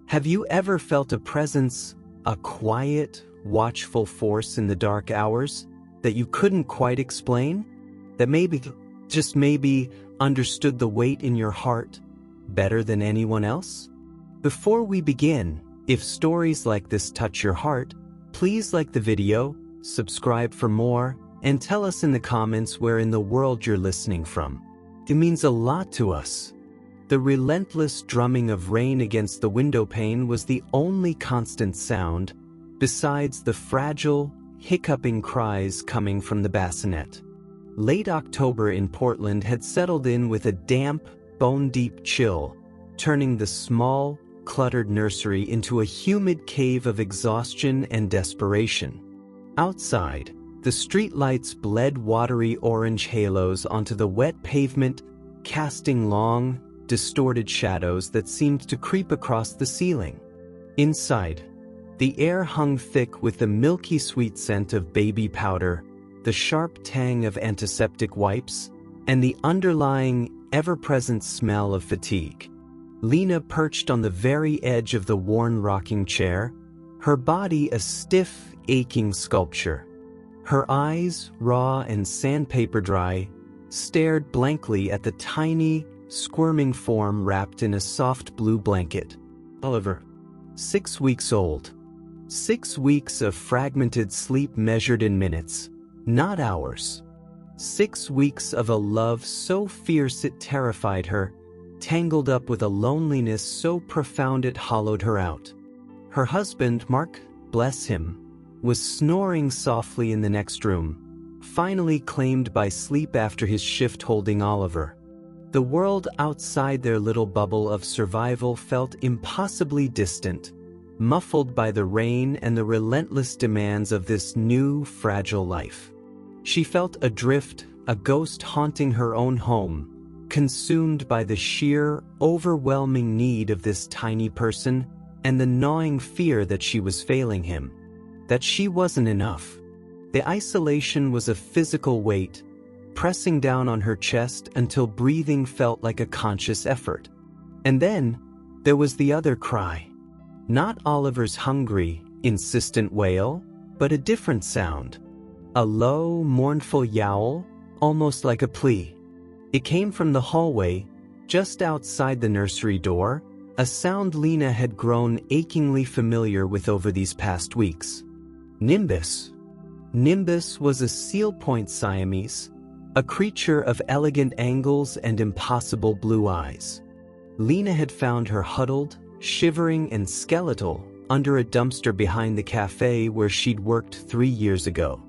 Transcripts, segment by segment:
Have you ever felt a presence, a quiet, watchful force in the dark hours that you couldn't quite explain? That maybe, just maybe, understood the weight in your heart better than anyone else? Before we begin, if stories like this touch your heart, please like the video, subscribe for more, and tell us in the comments where in the world you're listening from. It means a lot to us. The relentless drumming of rain against the window pane was the only constant sound, besides the fragile, hiccuping cries coming from the bassinet. Late October in Portland had settled in with a damp, bone-deep chill, turning the small, cluttered nursery into a humid cave of exhaustion and desperation. Outside, the streetlights bled watery orange halos onto the wet pavement, casting long, distorted shadows that seemed to creep across the ceiling. Inside, the air hung thick with the milky sweet scent of baby powder, the sharp tang of antiseptic wipes, and the underlying, ever-present smell of fatigue. Lena perched on the very edge of the worn rocking chair, her body a stiff, aching sculpture. Her eyes, raw and sandpaper dry, stared blankly at the tiny, squirming form wrapped in a soft blue blanket. Oliver, 6 weeks old. 6 weeks of fragmented sleep measured in minutes, not hours. 6 weeks of a love so fierce it terrified her, tangled up with a loneliness so profound it hollowed her out. Her husband, Mark, bless him, was snoring softly in the next room, finally claimed by sleep after his shift holding Oliver. The world outside their little bubble of survival felt impossibly distant, muffled by the rain and the relentless demands of this new, fragile life. She felt adrift, a ghost haunting her own home, consumed by the sheer, overwhelming need of this tiny person and the gnawing fear that she was failing him, that she wasn't enough. The isolation was a physical weight, pressing down on her chest until breathing felt like a conscious effort. And then, there was the other cry. Not Oliver's hungry, insistent wail, but a different sound. A low, mournful yowl, almost like a plea. It came from the hallway, just outside the nursery door, a sound Lena had grown achingly familiar with over these past weeks. Nimbus. Nimbus was a seal-point Siamese, a creature of elegant angles and impossible blue eyes. Lena had found her huddled, shivering and skeletal under a dumpster behind the cafe where she'd worked 3 years ago.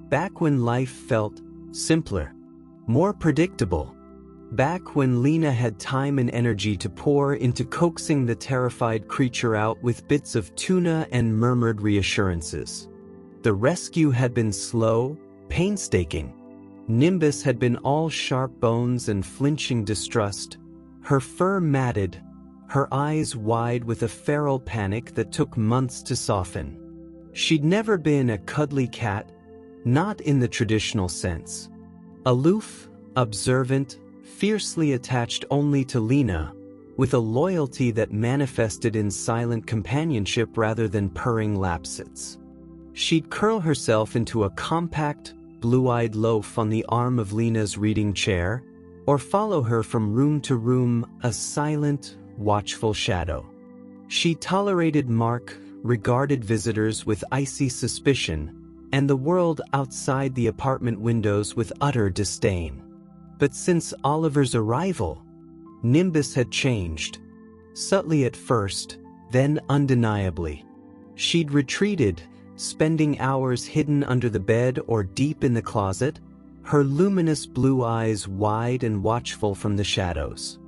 Back when life felt simpler, more predictable. Back when Lena had time and energy to pour into coaxing the terrified creature out with bits of tuna and murmured reassurances. The rescue had been slow, painstaking. Nimbus had been all sharp bones and flinching distrust, her fur matted, her eyes wide with a feral panic that took months to soften. She'd never been a cuddly cat, not in the traditional sense. Aloof, observant, fiercely attached only to Lena, with a loyalty that manifested in silent companionship rather than purring lapsits. She'd curl herself into a compact, blue-eyed loaf on the arm of Lena's reading chair, or follow her from room to room, a silent, watchful shadow. She tolerated Mark, regarded visitors with icy suspicion, and the world outside the apartment windows with utter disdain. But since Oliver's arrival, Nimbus had changed. Subtly at first, then undeniably. She'd retreated, spending hours hidden under the bed or deep in the closet, her luminous blue eyes wide and watchful from the shadows.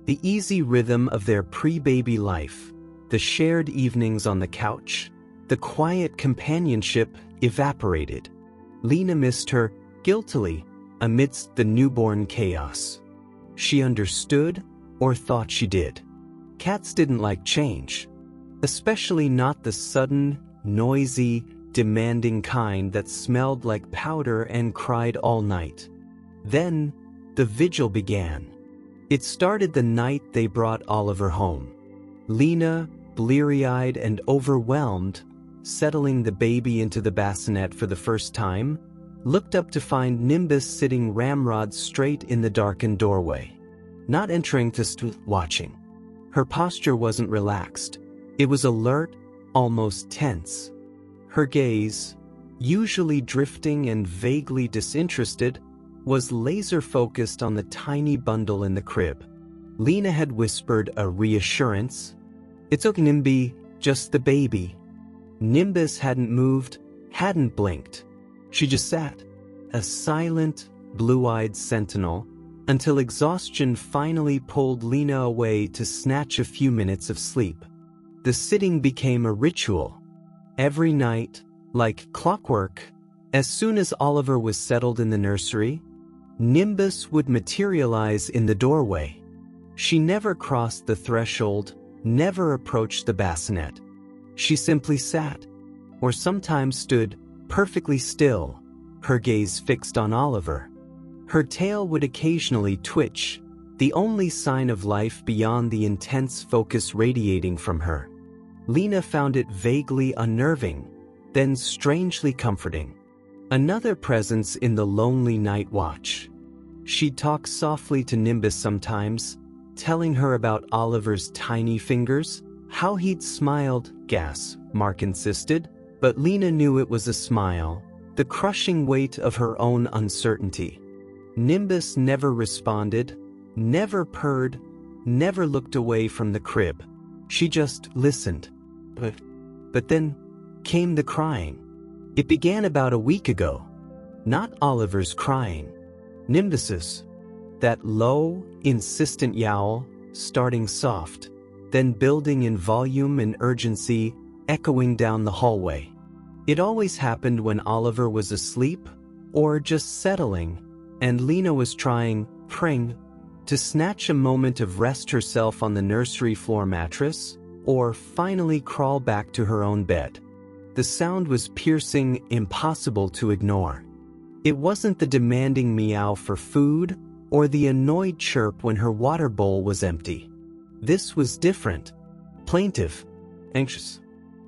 The easy rhythm of their pre-baby life, the shared evenings on the couch, the quiet companionship evaporated. Lena missed her, guiltily, amidst the newborn chaos. She understood, or thought she did. Cats didn't like change, especially not the sudden, noisy, demanding kind that smelled like powder and cried all night. Then, the vigil began. It started the night they brought Oliver home. Lena, bleary-eyed and overwhelmed, settling the baby into the bassinet for the first time, looked up to find Nimbus sitting ramrod straight in the darkened doorway. Not entering, just watching. Her posture wasn't relaxed. It was alert, almost tense. Her gaze, usually drifting and vaguely disinterested, was laser-focused on the tiny bundle in the crib. Lena had whispered a reassurance. "It's okay, Nimby, just the baby." Nimbus hadn't moved, hadn't blinked. She just sat, a silent, blue-eyed sentinel, until exhaustion finally pulled Lena away to snatch a few minutes of sleep. The sitting became a ritual. Every night, like clockwork, as soon as Oliver was settled in the nursery, Nimbus would materialize in the doorway. She never crossed the threshold, never approached the bassinet. She simply sat, or sometimes stood, perfectly still, her gaze fixed on Oliver. Her tail would occasionally twitch, the only sign of life beyond the intense focus radiating from her. Lena found it vaguely unnerving, then strangely comforting. Another presence in the lonely night watch. She'd talk softly to Nimbus sometimes, telling her about Oliver's tiny fingers, how he'd smiled, Mark insisted, but Lena knew it was a smile, the crushing weight of her own uncertainty. Nimbus never responded, never purred, never looked away from the crib. She just listened. But then came the crying. It began about a week ago. Not Oliver's crying. Nimbus's. That low, insistent yowl, starting soft, then building in volume and urgency, echoing down the hallway. It always happened when Oliver was asleep, or just settling, and Lena was praying, to snatch a moment of rest herself on the nursery floor mattress, or finally crawl back to her own bed. The sound was piercing, impossible to ignore. It wasn't the demanding meow for food, or the annoyed chirp when her water bowl was empty. This was different. Plaintive. Anxious.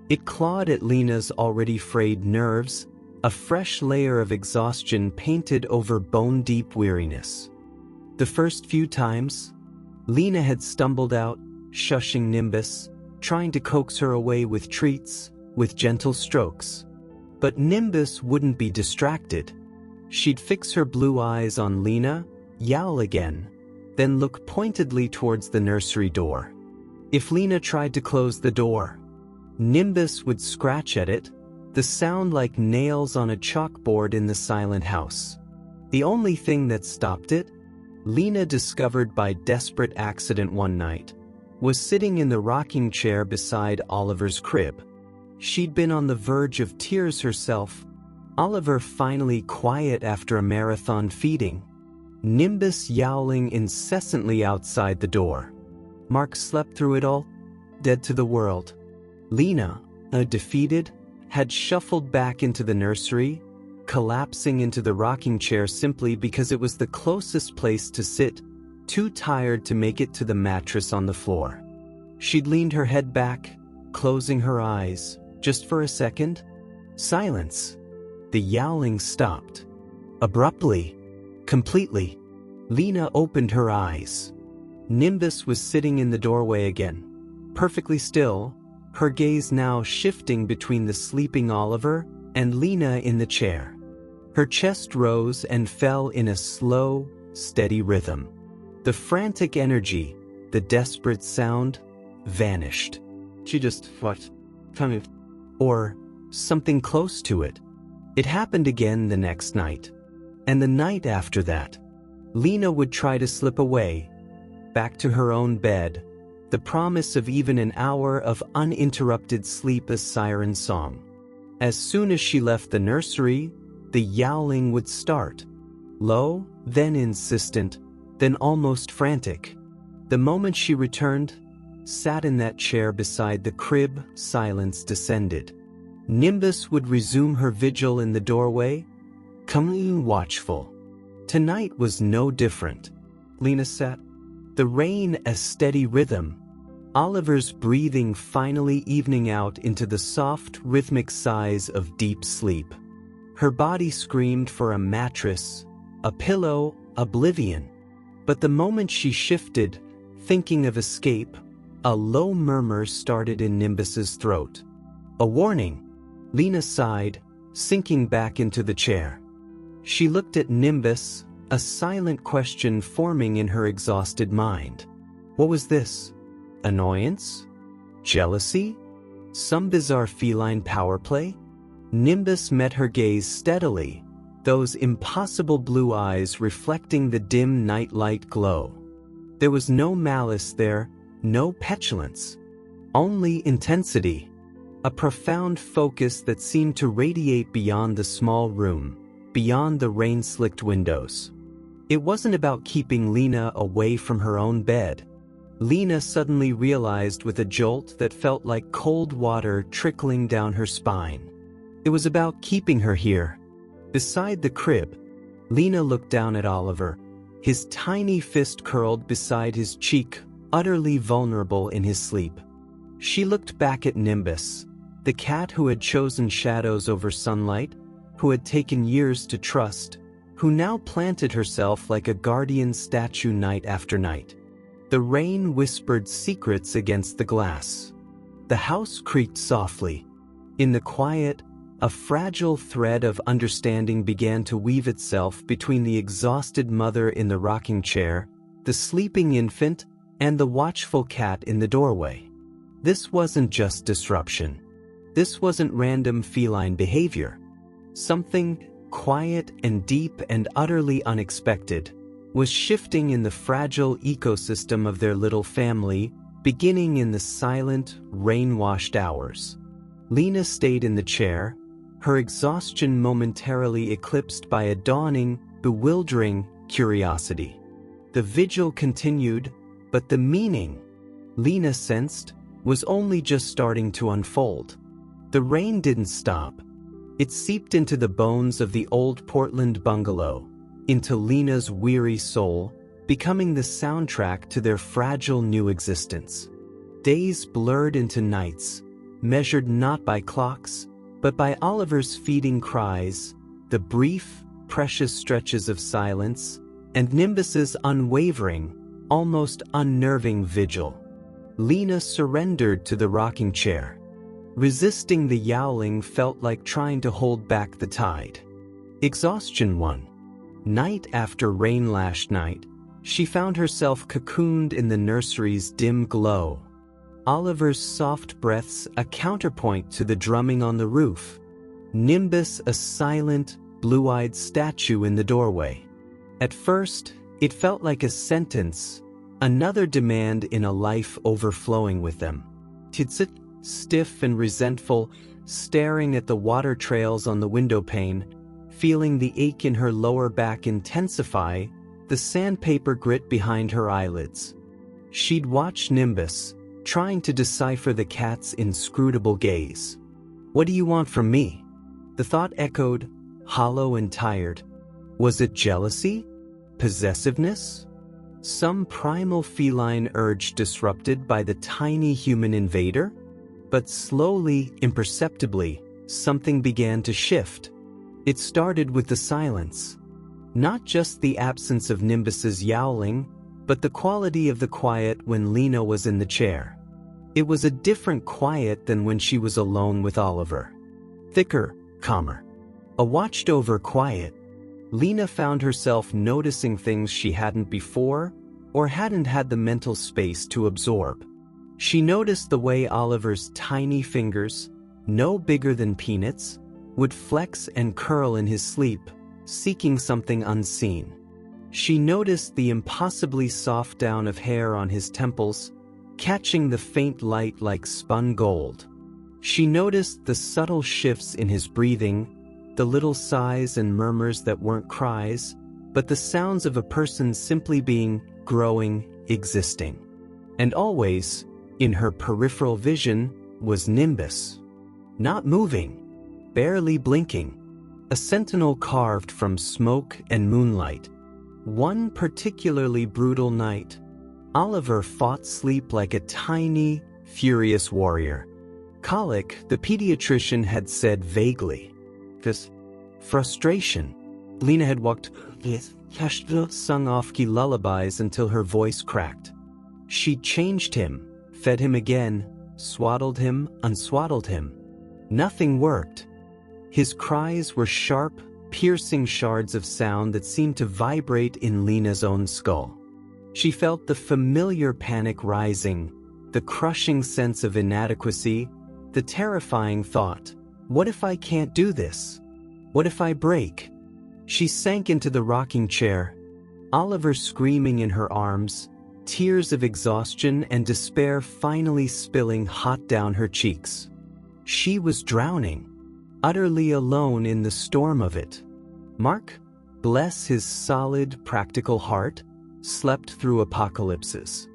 It clawed at Lena's already frayed nerves, a fresh layer of exhaustion painted over bone-deep weariness. The first few times, Lena had stumbled out, shushing Nimbus, trying to coax her away with treats, with gentle strokes. But Nimbus wouldn't be distracted. She'd fix her blue eyes on Lena, yowl again, then look pointedly towards the nursery door. If Lena tried to close the door, Nimbus would scratch at it, the sound like nails on a chalkboard in the silent house. The only thing that stopped it, Lena discovered by desperate accident one night, was sitting in the rocking chair beside Oliver's crib. She'd been on the verge of tears herself, Oliver finally quiet after a marathon feeding, Nimbus yowling incessantly outside the door. Mark slept through it all, dead to the world. Lena, defeated, had shuffled back into the nursery, collapsing into the rocking chair simply because it was the closest place to sit, too tired to make it to the mattress on the floor. She'd leaned her head back, closing her eyes, just for a second. Silence. The yowling stopped. Abruptly. Completely. Lena opened her eyes. Nimbus was sitting in the doorway again, perfectly still, her gaze now shifting between the sleeping Oliver and Lena in the chair. Her chest rose and fell in a slow, steady rhythm. The frantic energy, the desperate sound, vanished. She just, or something close to it. It happened again the next night. And the night after that. Lena would try to slip away, back to her own bed, the promise of even an hour of uninterrupted sleep a siren song. As soon as she left the nursery, the yowling would start. Low, then insistent, then almost frantic. The moment she returned, sat in that chair beside the crib, silence descended. Nimbus would resume her vigil in the doorway, calmly watchful. Tonight was no different. Lena sat, the rain a steady rhythm, Oliver's breathing finally evening out into the soft, rhythmic sighs of deep sleep. Her body screamed for a mattress, a pillow, oblivion. But the moment she shifted, thinking of escape, a low murmur started in Nimbus's throat. A warning. Lena sighed, sinking back into the chair. She looked at Nimbus, a silent question forming in her exhausted mind. What was this? Annoyance? Jealousy? Some bizarre feline power play? Nimbus met her gaze steadily, those impossible blue eyes reflecting the dim night-light glow. There was no malice there, no petulance. Only intensity. A profound focus that seemed to radiate beyond the small room, beyond the rain-slicked windows. It wasn't about keeping Lena away from her own bed. Lena suddenly realized with a jolt that felt like cold water trickling down her spine. It was about keeping her here. Beside the crib, Lena looked down at Oliver, his tiny fist curled beside his cheek, utterly vulnerable in his sleep. She looked back at Nimbus, the cat who had chosen shadows over sunlight, who had taken years to trust, who now planted herself like a guardian statue night after night. The rain whispered secrets against the glass. The house creaked softly. In the quiet, a fragile thread of understanding began to weave itself between the exhausted mother in the rocking chair, the sleeping infant, and the watchful cat in the doorway. This wasn't just disruption. This wasn't random feline behavior. Something quiet and deep and utterly unexpected was shifting in the fragile ecosystem of their little family, beginning in the silent, rain-washed hours. Lena stayed in the chair, her exhaustion momentarily eclipsed by a dawning, bewildering curiosity. The vigil continued, but the meaning, Lena sensed, was only just starting to unfold. The rain didn't stop. It seeped into the bones of the old Portland bungalow, into Lena's weary soul, becoming the soundtrack to their fragile new existence. Days blurred into nights, measured not by clocks, but by Oliver's feeding cries, the brief, precious stretches of silence, and Nimbus's unwavering, almost unnerving vigil. Lena surrendered to the rocking chair. Resisting the yowling felt like trying to hold back the tide. Exhaustion won. Night after rain-lashed night, she found herself cocooned in the nursery's dim glow. Oliver's soft breaths a counterpoint to the drumming on the roof. Nimbus a silent, blue-eyed statue in the doorway. At first, it felt like a sentence, another demand in a life overflowing with them. She'd sit stiff and resentful, staring at the water trails on the window pane, feeling the ache in her lower back intensify, the sandpaper grit behind her eyelids. She'd watch Nimbus, trying to decipher the cat's inscrutable gaze. "What do you want from me?" The thought echoed, hollow and tired. Was it jealousy? Possessiveness? Some primal feline urge disrupted by the tiny human invader? But slowly, imperceptibly, something began to shift. It started with the silence. Not just the absence of Nimbus's yowling, but the quality of the quiet when Lena was in the chair. It was a different quiet than when she was alone with Oliver. Thicker, calmer. A watched-over quiet. Lena found herself noticing things she hadn't before, or hadn't had the mental space to absorb. She noticed the way Oliver's tiny fingers, no bigger than peanuts, would flex and curl in his sleep, seeking something unseen. She noticed the impossibly soft down of hair on his temples, catching the faint light like spun gold. She noticed the subtle shifts in his breathing, the little sighs and murmurs that weren't cries, but the sounds of a person simply being, growing, existing. And always, in her peripheral vision, was Nimbus. Not moving, barely blinking. A sentinel carved from smoke and moonlight. One particularly brutal night, Oliver fought sleep like a tiny, furious warrior. Colic, the pediatrician had said vaguely. This frustration. Lena had walked with sung off-key lullabies until her voice cracked. She changed him, fed him again, swaddled him, unswaddled him. Nothing worked. His cries were sharp, piercing shards of sound that seemed to vibrate in Lena's own skull. She felt the familiar panic rising, the crushing sense of inadequacy, the terrifying thought, what if I can't do this? What if I break? She sank into the rocking chair, Oliver screaming in her arms, tears of exhaustion and despair finally spilling hot down her cheeks. She was drowning, utterly alone in the storm of it. Mark, bless his solid, practical heart, slept through apocalypses.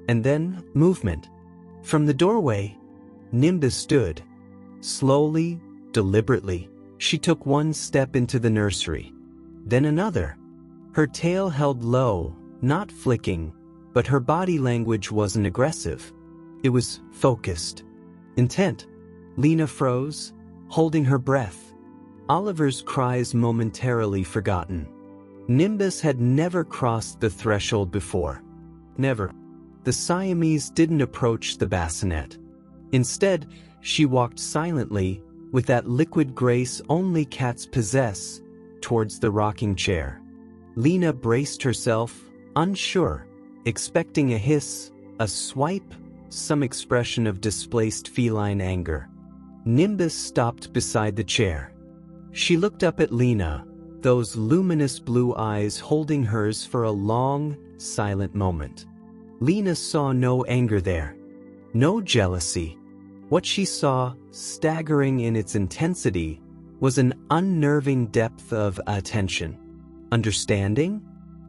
And then, movement. From the doorway, Nimbus stood. Slowly, deliberately, she took one step into the nursery. Then another. Her tail held low, not flicking, but her body language wasn't aggressive. It was focused, intent. Lena froze, holding her breath. Oliver's cries momentarily forgotten. Nimbus had never crossed the threshold before. Never. The Siamese didn't approach the bassinet. Instead, she walked silently, with that liquid grace only cats possess, towards the rocking chair. Lena braced herself, unsure, expecting a hiss, a swipe, some expression of displaced feline anger. Nimbus stopped beside the chair. She looked up at Lena, those luminous blue eyes holding hers for a long, silent moment. Lena saw no anger there, no jealousy. What she saw, staggering in its intensity, was an unnerving depth of attention. Understanding?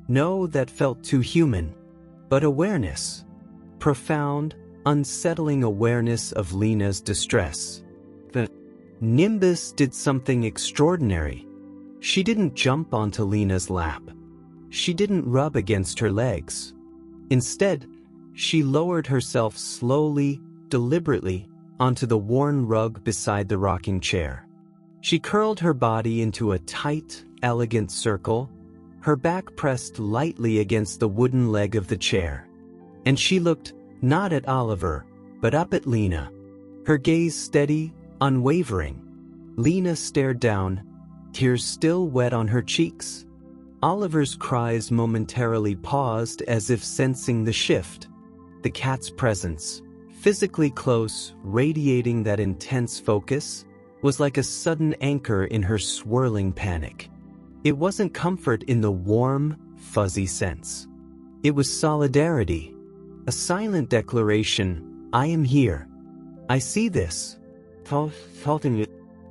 No, that felt too human. But awareness. Profound, unsettling awareness of Lena's distress. The Nimbus did something extraordinary. She didn't jump onto Lena's lap. She didn't rub against her legs. Instead, she lowered herself slowly, deliberately, onto the worn rug beside the rocking chair. She curled her body into a tight, elegant circle, her back pressed lightly against the wooden leg of the chair. And she looked, not at Oliver, but up at Lena. Her gaze steady, unwavering. Lena stared down, tears still wet on her cheeks. Oliver's cries momentarily paused as if sensing the shift. The cat's presence, physically close, radiating that intense focus, was like a sudden anchor in her swirling panic. It wasn't comfort in the warm, fuzzy sense. It was solidarity. A silent declaration, I am here. I see this.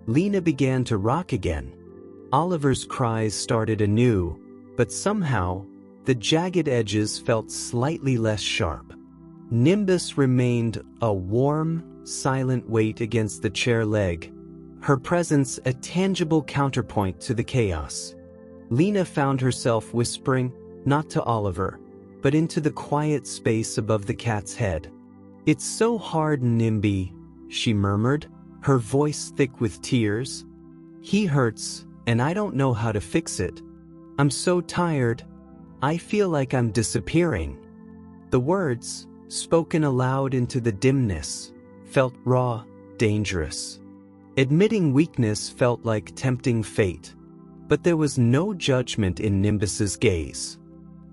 Lena began to rock again. Oliver's cries started anew, but somehow, the jagged edges felt slightly less sharp. Nimbus remained a warm, silent weight against the chair leg, her presence a tangible counterpoint to the chaos. Lena found herself whispering, not to Oliver, but into the quiet space above the cat's head. It's so hard, Nimby, she murmured, her voice thick with tears. He hurts, and I don't know how to fix it. I'm so tired. I feel like I'm disappearing. The words, spoken aloud into the dimness, felt raw, dangerous. Admitting weakness felt like tempting fate. But there was no judgment in Nimbus's gaze.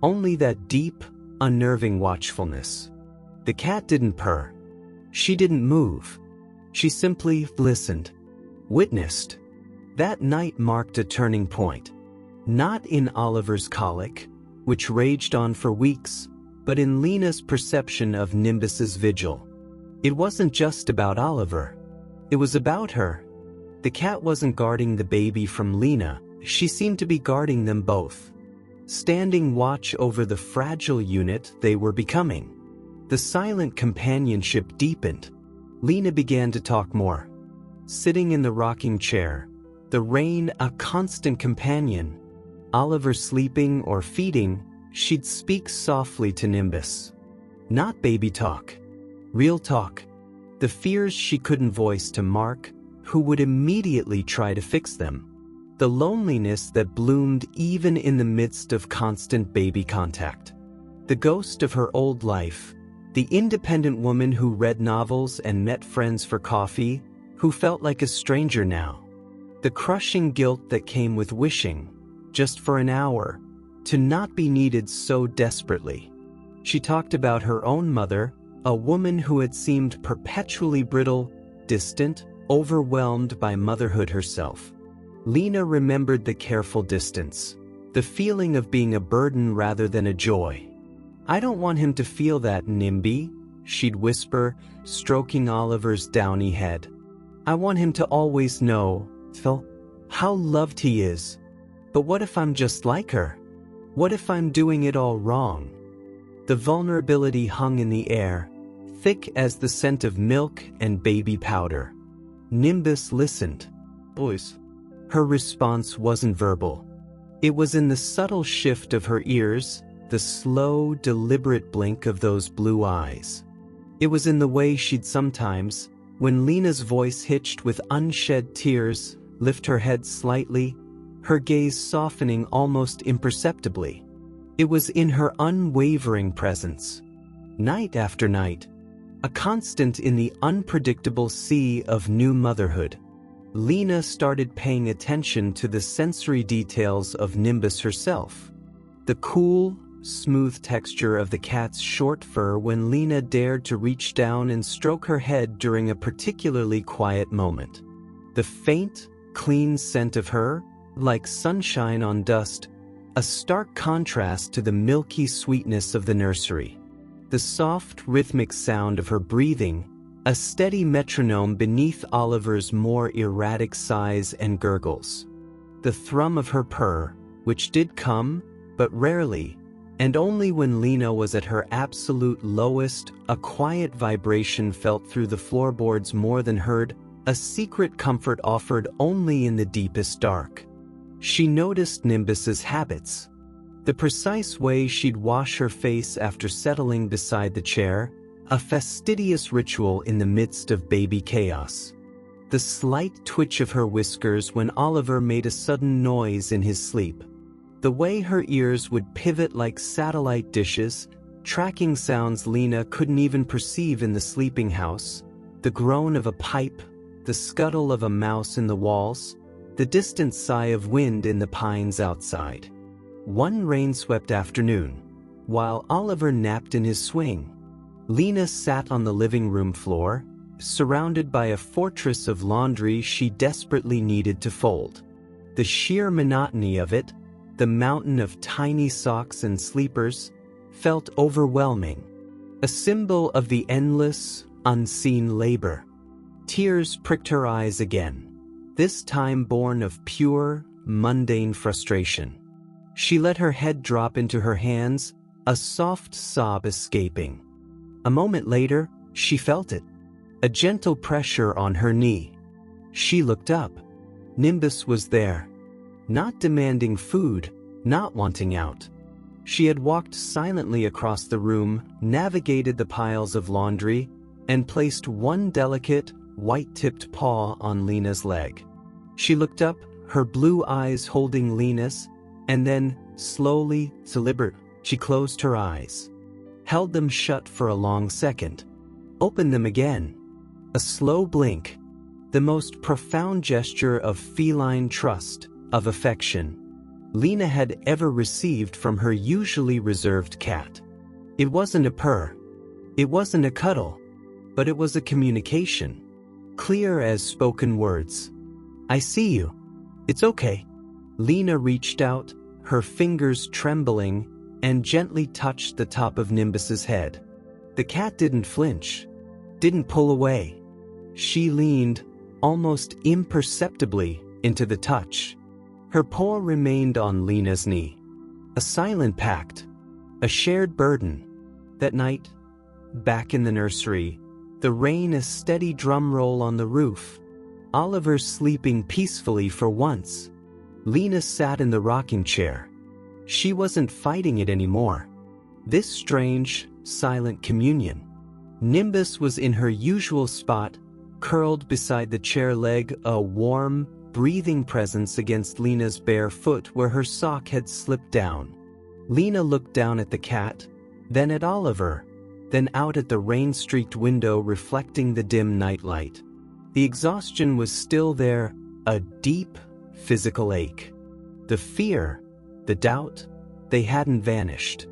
Only that deep, unnerving watchfulness. The cat didn't purr. She didn't move. She simply listened. Witnessed. That night marked a turning point. Not in Oliver's colic, which raged on for weeks, but in Lena's perception of Nimbus's vigil. It wasn't just about Oliver. It was about her. The cat wasn't guarding the baby from Lena, she seemed to be guarding them both. Standing watch over the fragile unit they were becoming. The silent companionship deepened. Lena began to talk more. Sitting in the rocking chair, the rain a constant companion. Oliver sleeping or feeding, she'd speak softly to Nimbus. Not baby talk. Real talk. The fears she couldn't voice to Mark, who would immediately try to fix them. The loneliness that bloomed even in the midst of constant baby contact. The ghost of her old life. The independent woman who read novels and met friends for coffee, who felt like a stranger now. The crushing guilt that came with wishing, just for an hour, to not be needed so desperately. She talked about her own mother, a woman who had seemed perpetually brittle, distant, overwhelmed by motherhood herself. Lena remembered the careful distance, the feeling of being a burden rather than a joy. "I don't want him to feel that, NIMBY," she'd whisper, stroking Oliver's downy head. "I want him to always know, Phil, how loved he is. But what if I'm just like her? What if I'm doing it all wrong?" The vulnerability hung in the air, thick as the scent of milk and baby powder. Nimbus listened. "Boys." Her response wasn't verbal. It was in the subtle shift of her ears, the slow, deliberate blink of those blue eyes. It was in the way she'd sometimes, when Lena's voice hitched with unshed tears, lift her head slightly, her gaze softening almost imperceptibly. It was in her unwavering presence. Night after night, a constant in the unpredictable sea of new motherhood. Lena started paying attention to the sensory details of Nimbus herself. The cool, smooth texture of the cat's short fur when Lena dared to reach down and stroke her head during a particularly quiet moment. The faint, clean scent of her, like sunshine on dust, a stark contrast to the milky sweetness of the nursery. The soft, rhythmic sound of her breathing, a steady metronome beneath Oliver's more erratic sighs and gurgles. The thrum of her purr, which did come, but rarely, and only when Lena was at her absolute lowest, a quiet vibration felt through the floorboards more than heard, a secret comfort offered only in the deepest dark. She noticed Nimbus's habits. The precise way she'd wash her face after settling beside the chair, a fastidious ritual in the midst of baby chaos. The slight twitch of her whiskers when Oliver made a sudden noise in his sleep. The way her ears would pivot like satellite dishes, tracking sounds Lena couldn't even perceive in the sleeping house. The groan of a pipe, the scuttle of a mouse in the walls, the distant sigh of wind in the pines outside. One rain-swept afternoon, while Oliver napped in his swing, Lena sat on the living room floor, surrounded by a fortress of laundry she desperately needed to fold. The sheer monotony of it, the mountain of tiny socks and sleepers, felt overwhelming, a symbol of the endless, unseen labor. Tears pricked her eyes again, this time born of pure, mundane frustration. She let her head drop into her hands, a soft sob escaping. A moment later, she felt it, a gentle pressure on her knee. She looked up. Nimbus was there, not demanding food, not wanting out. She had walked silently across the room, navigated the piles of laundry, and placed one delicate, white-tipped paw on Lena's leg. She looked up, her blue eyes holding Lena's, and then, slowly, deliberately, she closed her eyes, held them shut for a long second, opened them again. A slow blink, the most profound gesture of feline trust, of affection, Lena had ever received from her usually reserved cat. It wasn't a purr, it wasn't a cuddle, but it was a communication, clear as spoken words. "I see you. It's okay." Lena reached out, her fingers trembling, and gently touched the top of Nimbus's head. The cat didn't flinch, didn't pull away. She leaned, almost imperceptibly, into the touch. Her paw remained on Lena's knee. A silent pact, a shared burden. That night, back in the nursery, the rain a steady drum roll on the roof. Oliver sleeping peacefully for once. Lena sat in the rocking chair. She wasn't fighting it anymore. This strange, silent communion. Nimbus was in her usual spot, curled beside the chair leg, a warm, breathing presence against Lena's bare foot where her sock had slipped down. Lena looked down at the cat, then at Oliver, then out at the rain-streaked window reflecting the dim nightlight. The exhaustion was still there, a deep, physical ache. The fear, the doubt, they hadn't vanished.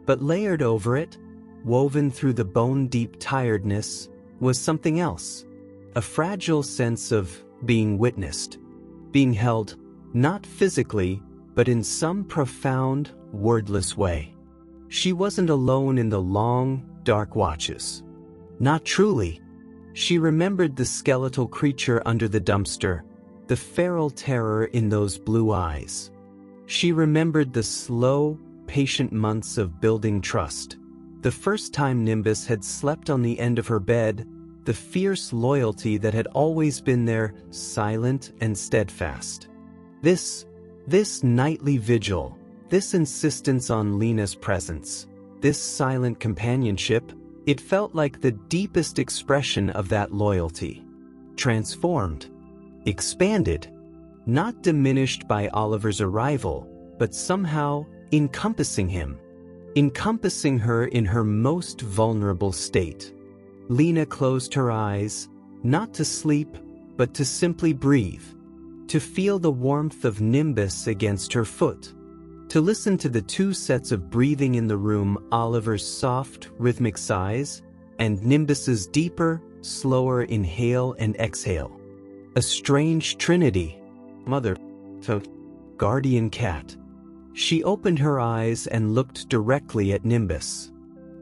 But layered over it, woven through the bone-deep tiredness, was something else. A fragile sense of being witnessed, being held, not physically, but in some profound, wordless way. She wasn't alone in the long, dark watches. Not truly. She remembered the skeletal creature under the dumpster, the feral terror in those blue eyes. She remembered the slow, patient months of building trust. The first time Nimbus had slept on the end of her bed, the fierce loyalty that had always been there, silent and steadfast. This nightly vigil, this insistence on Lena's presence, this silent companionship, it felt like the deepest expression of that loyalty. Transformed, expanded, not diminished by Oliver's arrival, but somehow encompassing him, encompassing her in her most vulnerable state. Lena closed her eyes, not to sleep, but to simply breathe, to feel the warmth of Nimbus against her foot, to listen to the two sets of breathing in the room, Oliver's soft, rhythmic sighs, and Nimbus's deeper, slower inhale and exhale. A strange trinity. Mother, guardian cat. She opened her eyes and looked directly at Nimbus.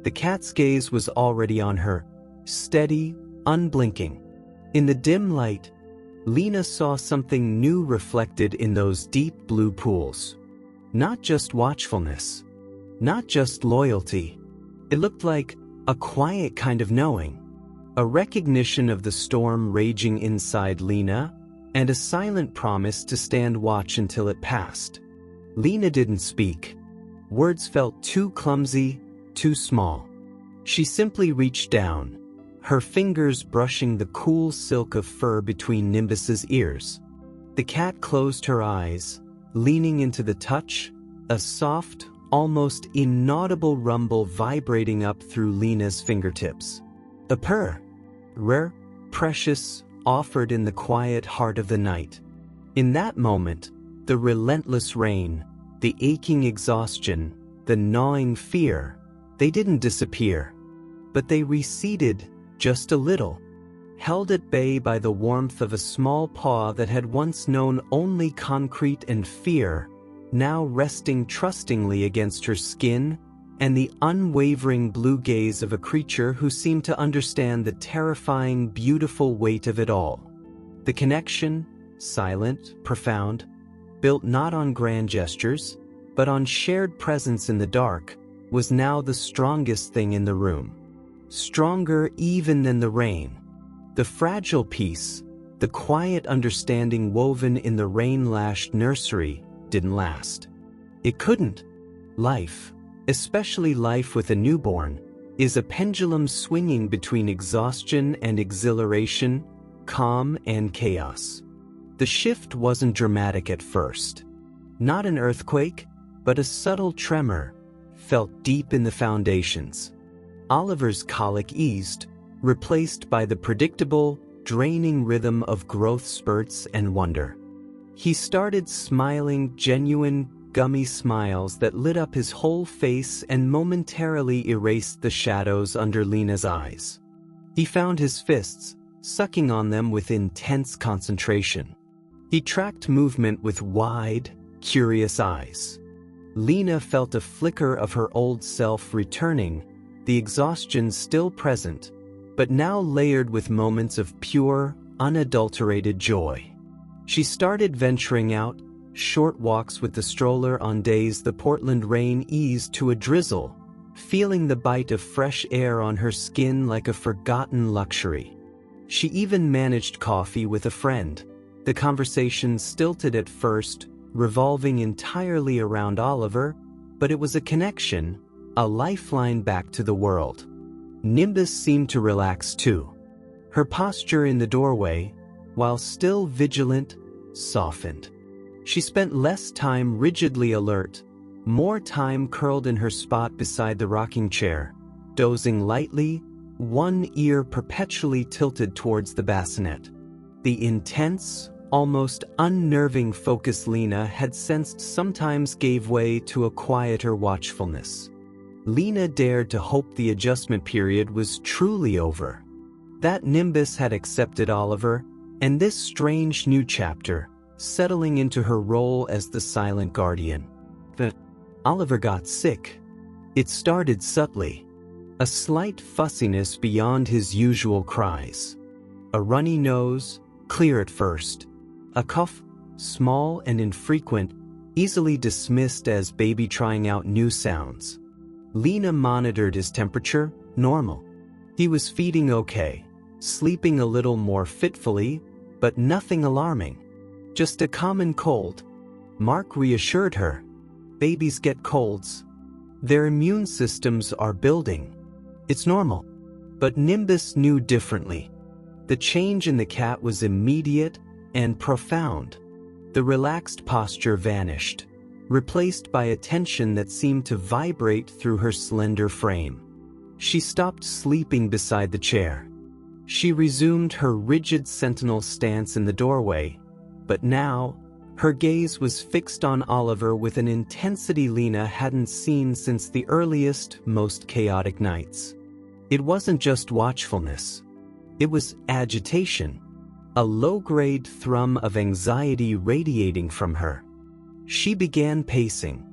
The cat's gaze was already on her, steady, unblinking. In the dim light, Lena saw something new reflected in those deep blue pools. Not just watchfulness, not just loyalty. It looked like a quiet kind of knowing, a recognition of the storm raging inside Lena, and a silent promise to stand watch until it passed. Lena didn't speak. Words felt too clumsy, too small. She simply reached down, her fingers brushing the cool silk of fur between Nimbus's ears. The cat closed her eyes, leaning into the touch, a soft, almost inaudible rumble vibrating up through Lena's fingertips. A purr, rare, precious, offered in the quiet heart of the night. In that moment, the relentless rain, the aching exhaustion, the gnawing fear, they didn't disappear, but they receded just a little, held at bay by the warmth of a small paw that had once known only concrete and fear, now resting trustingly against her skin, and the unwavering blue gaze of a creature who seemed to understand the terrifying, beautiful weight of it all. The connection, silent, profound, built not on grand gestures, but on shared presence in the dark, was now the strongest thing in the room. Stronger even than the rain. The fragile peace, the quiet understanding woven in the rain-lashed nursery, didn't last. It couldn't. Life, especially life with a newborn, is a pendulum swinging between exhaustion and exhilaration, calm and chaos. The shift wasn't dramatic at first. Not an earthquake, but a subtle tremor, felt deep in the foundations. Oliver's colic eased, replaced by the predictable, draining rhythm of growth spurts and wonder. He started smiling genuine, gummy smiles that lit up his whole face and momentarily erased the shadows under Lena's eyes. He found his fists, sucking on them with intense concentration. He tracked movement with wide, curious eyes. Lena felt a flicker of her old self returning, the exhaustion still present, but now layered with moments of pure, unadulterated joy. She started venturing out, short walks with the stroller on days the Portland rain eased to a drizzle, feeling the bite of fresh air on her skin like a forgotten luxury. She even managed coffee with a friend, the conversation stilted at first, revolving entirely around Oliver, but it was a connection, a lifeline back to the world. Nimbus seemed to relax too. Her posture in the doorway, while still vigilant, softened. She spent less time rigidly alert, more time curled in her spot beside the rocking chair, dozing lightly, one ear perpetually tilted towards the bassinet. The intense, almost unnerving focus Lena had sensed sometimes gave way to a quieter watchfulness. Lena dared to hope the adjustment period was truly over. That Nimbus had accepted Oliver, and this strange new chapter, settling into her role as the silent guardian. But Oliver got sick. It started subtly. A slight fussiness beyond his usual cries. A runny nose, clear at first. A cough, small and infrequent, easily dismissed as baby trying out new sounds. Lena monitored his temperature, normal. He was feeding okay, sleeping a little more fitfully, but nothing alarming. Just a common cold. Mark reassured her. Babies get colds. Their immune systems are building. It's normal. But Nimbus knew differently. The change in the cat was immediate and profound. The relaxed posture vanished, replaced by a tension that seemed to vibrate through her slender frame. She stopped sleeping beside the chair. She resumed her rigid sentinel stance in the doorway, but now, her gaze was fixed on Oliver with an intensity Lena hadn't seen since the earliest, most chaotic nights. It wasn't just watchfulness. It was agitation, a low-grade thrum of anxiety radiating from her. She began pacing,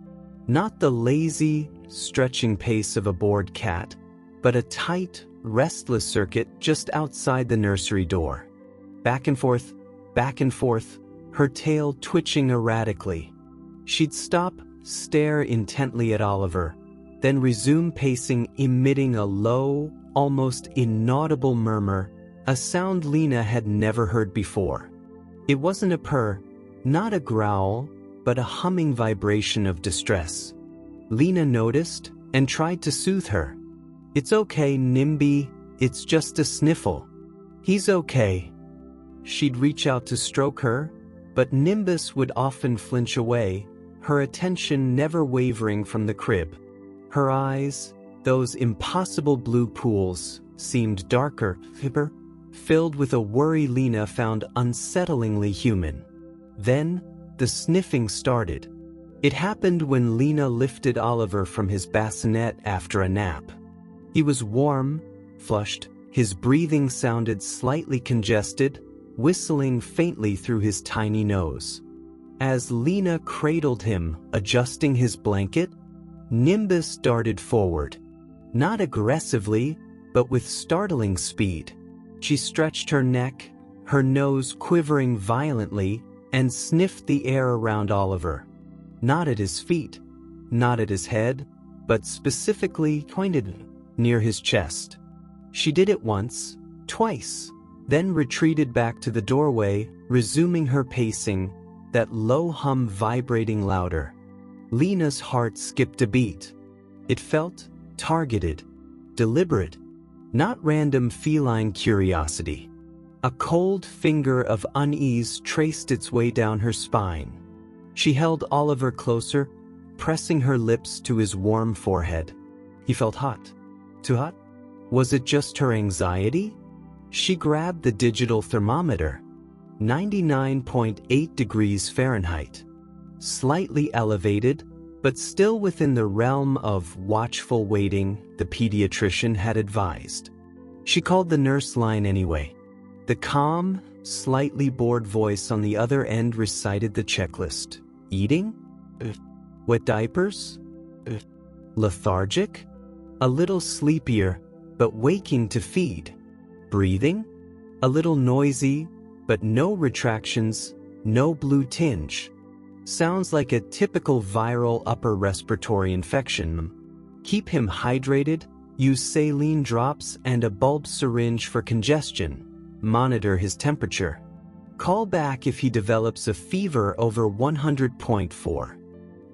not the lazy, stretching pace of a bored cat, but a tight, restless circuit just outside the nursery door. Back and forth, her tail twitching erratically. She'd stop, stare intently at Oliver, then resume pacing, emitting a low, almost inaudible murmur, a sound Lena had never heard before. It wasn't a purr, not a growl, but a humming vibration of distress. Lena noticed and tried to soothe her. "It's okay, Nimby, it's just a sniffle. He's okay." She'd reach out to stroke her, but Nimbus would often flinch away, her attention never wavering from the crib. Her eyes, those impossible blue pools, seemed darker, filled with a worry Lena found unsettlingly human. Then, the sniffing started. It happened when Lena lifted Oliver from his bassinet after a nap. He was warm, flushed, his breathing sounded slightly congested, whistling faintly through his tiny nose. As Lena cradled him, adjusting his blanket, Nimbus darted forward. Not aggressively, but with startling speed. She stretched her neck, her nose quivering violently, and sniffed the air around Oliver. Not at his feet, not at his head, but specifically pointed near his chest. She did it once, twice, then retreated back to the doorway, resuming her pacing, that low hum vibrating louder. Lena's heart skipped a beat. It felt targeted, deliberate, not random feline curiosity. A cold finger of unease traced its way down her spine. She held Oliver closer, pressing her lips to his warm forehead. He felt hot. Too hot? Was it just her anxiety? She grabbed the digital thermometer. 99.8 degrees Fahrenheit. Slightly elevated, but still within the realm of watchful waiting the pediatrician had advised. She called the nurse line anyway. The calm, slightly bored voice on the other end recited the checklist. Eating? Wet diapers? Lethargic? A little sleepier, but waking to feed. Breathing? A little noisy, but no retractions, no blue tinge. Sounds like a typical viral upper respiratory infection. Keep him hydrated, use saline drops and a bulb syringe for congestion. Monitor his temperature. Call back if he develops a fever over 100.4.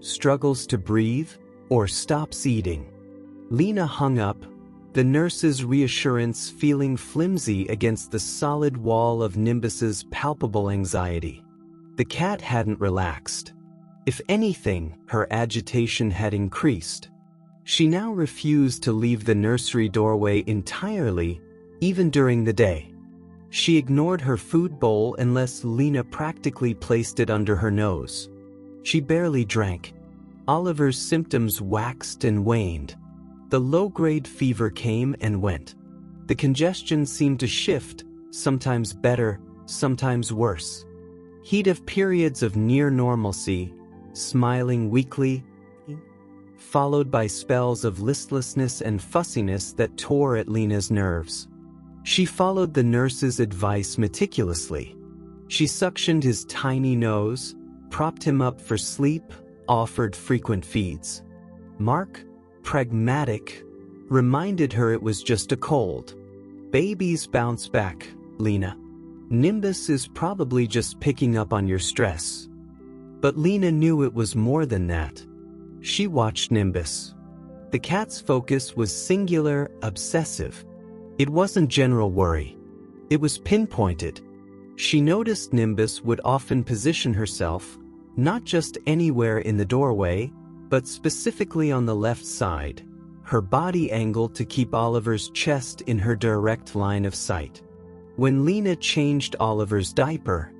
Struggles to breathe or stops eating. Lena hung up, the nurse's reassurance feeling flimsy against the solid wall of Nimbus's palpable anxiety. The cat hadn't relaxed. If anything, her agitation had increased. She now refused to leave the nursery doorway entirely, even during the day. She ignored her food bowl unless Lena practically placed it under her nose. She barely drank. Oliver's symptoms waxed and waned. The low-grade fever came and went. The congestion seemed to shift, sometimes better, sometimes worse. He'd have periods of near normalcy, smiling weakly, followed by spells of listlessness and fussiness that tore at Lena's nerves. She followed the nurse's advice meticulously. She suctioned his tiny nose, propped him up for sleep, offered frequent feeds. Mark, pragmatic, reminded her it was just a cold. Babies bounce back, Lena. Nimbus is probably just picking up on your stress. But Lena knew it was more than that. She watched Nimbus. The cat's focus was singular, obsessive. It wasn't general worry. It was pinpointed. She noticed Nimbus would often position herself, not just anywhere in the doorway, but specifically on the left side, her body angled to keep Oliver's chest in her direct line of sight. When Lena changed Oliver's diaper,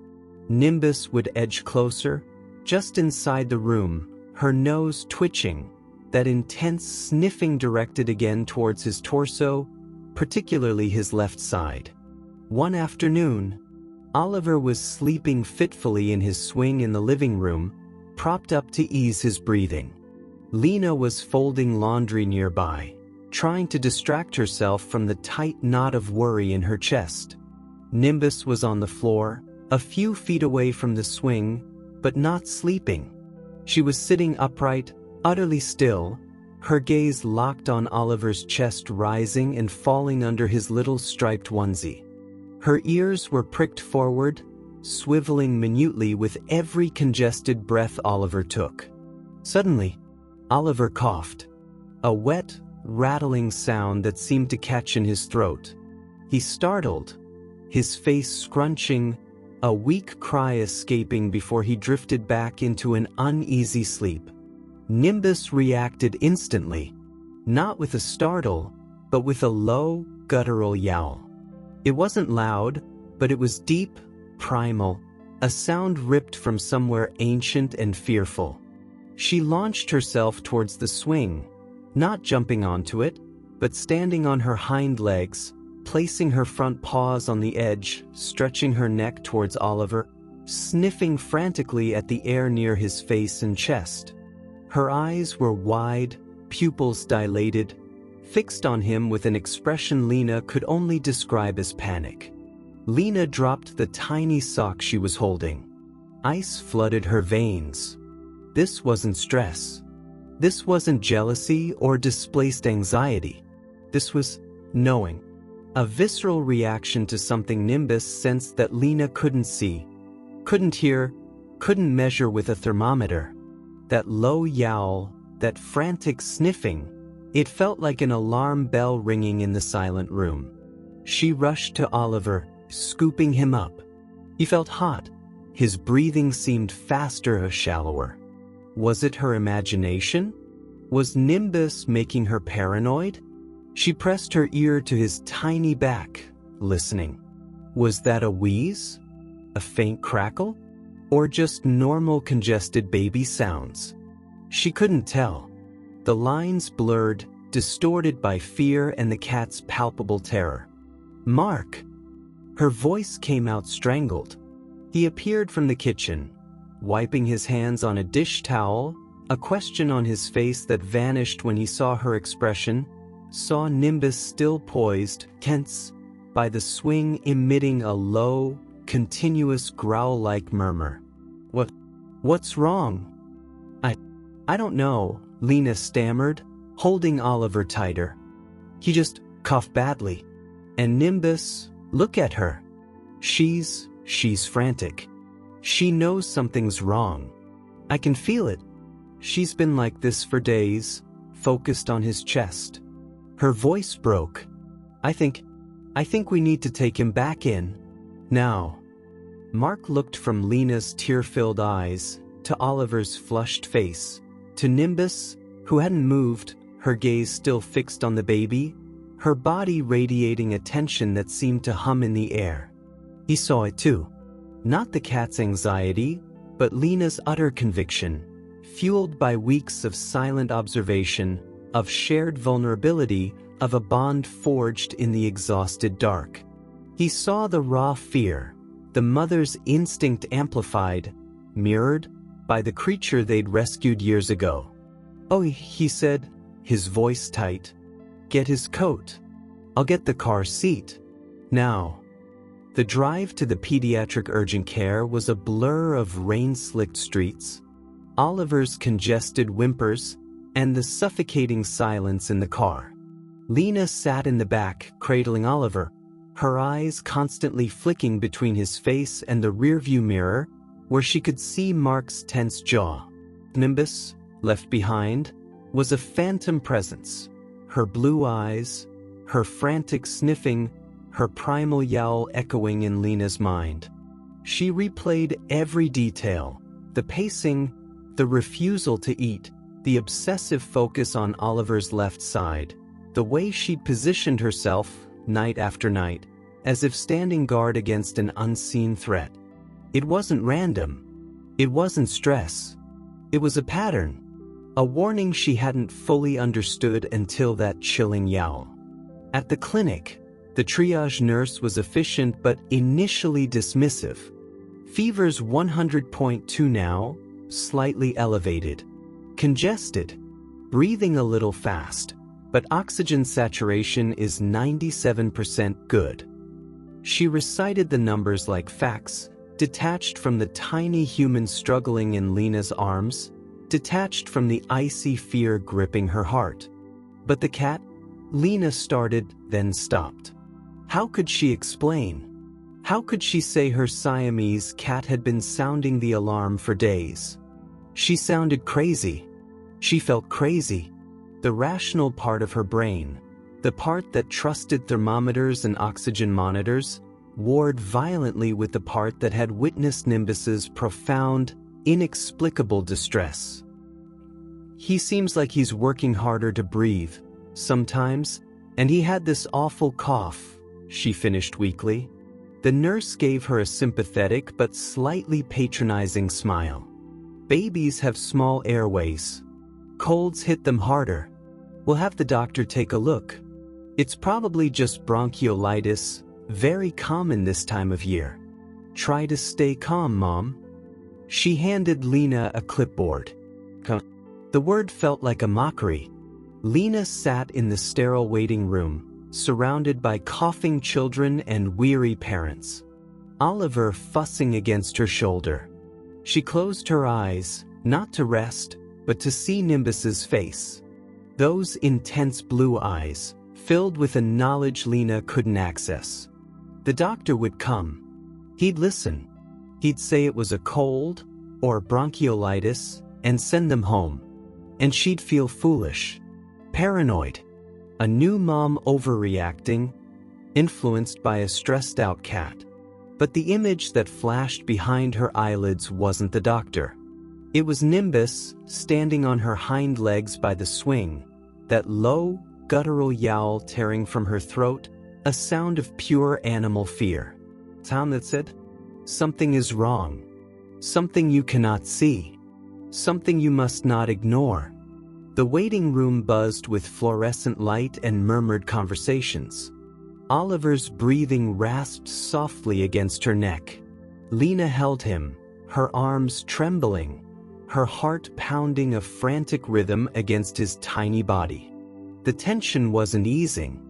Nimbus would edge closer, just inside the room, her nose twitching, that intense sniffing directed again towards his torso, particularly his left side. One afternoon, Oliver was sleeping fitfully in his swing in the living room, propped up to ease his breathing. Lena was folding laundry nearby, trying to distract herself from the tight knot of worry in her chest. Nimbus was on the floor, a few feet away from the swing, but not sleeping. She was sitting upright, utterly still, her gaze locked on Oliver's chest rising and falling under his little striped onesie. Her ears were pricked forward, swiveling minutely with every congested breath Oliver took. Suddenly, Oliver coughed, a wet, rattling sound that seemed to catch in his throat. He startled, his face scrunching, a weak cry escaping before he drifted back into an uneasy sleep. Nimbus reacted instantly, not with a startle, but with a low, guttural yowl. It wasn't loud, but it was deep, primal, a sound ripped from somewhere ancient and fearful. She launched herself towards the swing, not jumping onto it, but standing on her hind legs, placing her front paws on the edge, stretching her neck towards Oliver, sniffing frantically at the air near his face and chest. Her eyes were wide, pupils dilated, fixed on him with an expression Lena could only describe as panic. Lena dropped the tiny sock she was holding. Ice flooded her veins. This wasn't stress. This wasn't jealousy or displaced anxiety. This was knowing. A visceral reaction to something Nimbus sensed that Lena couldn't see, couldn't hear, couldn't measure with a thermometer. That low yowl, that frantic sniffing, it felt like an alarm bell ringing in the silent room. She rushed to Oliver, scooping him up. He felt hot. His breathing seemed faster or shallower. Was it her imagination? Was Nimbus making her paranoid? She pressed her ear to his tiny back, listening. Was that a wheeze? A faint crackle? Or just normal congested baby sounds? She couldn't tell. The lines blurred, distorted by fear and the cat's palpable terror. Mark! Her voice came out strangled. He appeared from the kitchen, wiping his hands on a dish towel, a question on his face that vanished when he saw her expression, saw Nimbus still poised, tense, by the swing emitting a low, continuous growl-like murmur. What's wrong? I don't know, Lena stammered, holding Oliver tighter. He just coughed badly. And Nimbus, look at her. She's frantic. She knows something's wrong. I can feel it. She's been like this for days, focused on his chest. Her voice broke. I think we need to take him back in. Now." Mark looked from Lena's tear-filled eyes to Oliver's flushed face, to Nimbus, who hadn't moved, her gaze still fixed on the baby, her body radiating a tension that seemed to hum in the air. He saw it too. Not the cat's anxiety, but Lena's utter conviction, fueled by weeks of silent observation, of shared vulnerability, of a bond forged in the exhausted dark. He saw the raw fear, the mother's instinct amplified, mirrored by the creature they'd rescued years ago. "Oh," he said, his voice tight. "Get his coat. I'll get the car seat. Now." The drive to the pediatric urgent care was a blur of rain-slicked streets, Oliver's congested whimpers, and the suffocating silence in the car. Lena sat in the back, cradling Oliver, her eyes constantly flicking between his face and the rearview mirror, where she could see Mark's tense jaw. Nimbus, left behind, was a phantom presence, her blue eyes, her frantic sniffing, her primal yowl echoing in Lena's mind. She replayed every detail, the pacing, the refusal to eat, the obsessive focus on Oliver's left side, the way she'd positioned herself, night after night, as if standing guard against an unseen threat. It wasn't random. It wasn't stress. It was a pattern, a warning she hadn't fully understood until that chilling yowl. At the clinic, the triage nurse was efficient but initially dismissive. Fever's 100.2 now, slightly elevated. Congested. Breathing a little fast, but oxygen saturation is 97% good. She recited the numbers like facts, detached from the tiny human struggling in Lena's arms, detached from the icy fear gripping her heart. But the cat? Lena started, then stopped. How could she explain? How could she say her Siamese cat had been sounding the alarm for days? She sounded crazy. She felt crazy. The rational part of her brain, the part that trusted thermometers and oxygen monitors, warred violently with the part that had witnessed Nimbus's profound, inexplicable distress. "He seems like he's working harder to breathe, sometimes, and he had this awful cough," she finished weakly. The nurse gave her a sympathetic but slightly patronizing smile. "Babies have small airways. Colds hit them harder. We'll have the doctor take a look. It's probably just bronchiolitis, very common this time of year. Try to stay calm, Mom." She handed Lena a clipboard. The word felt like a mockery. Lena sat in the sterile waiting room, surrounded by coughing children and weary parents. Oliver fussing against her shoulder. She closed her eyes, not to rest, but to see Nimbus's face. Those intense blue eyes, filled with a knowledge Lena couldn't access. The doctor would come. He'd listen. He'd say it was a cold, or bronchiolitis, and send them home. And she'd feel foolish. Paranoid. A new mom overreacting, influenced by a stressed-out cat. But the image that flashed behind her eyelids wasn't the doctor. It was Nimbus, standing on her hind legs by the swing, that low, guttural yowl tearing from her throat, a sound of pure animal fear. Sound that said, "Something is wrong. Something you cannot see. Something you must not ignore." The waiting room buzzed with fluorescent light and murmured conversations. Oliver's breathing rasped softly against her neck. Lena held him, her arms trembling, her heart pounding a frantic rhythm against his tiny body. The tension wasn't easing.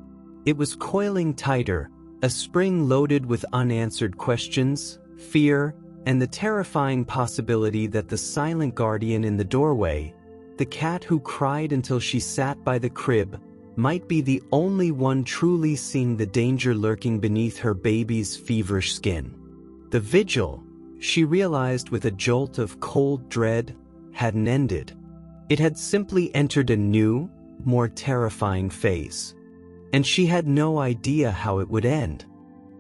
It was coiling tighter, a spring loaded with unanswered questions, fear, and the terrifying possibility that the silent guardian in the doorway, the cat who cried until she sat by the crib, might be the only one truly seeing the danger lurking beneath her baby's feverish skin. The vigil, she realized with a jolt of cold dread, hadn't ended. It had simply entered a new, more terrifying phase. And she had no idea how it would end.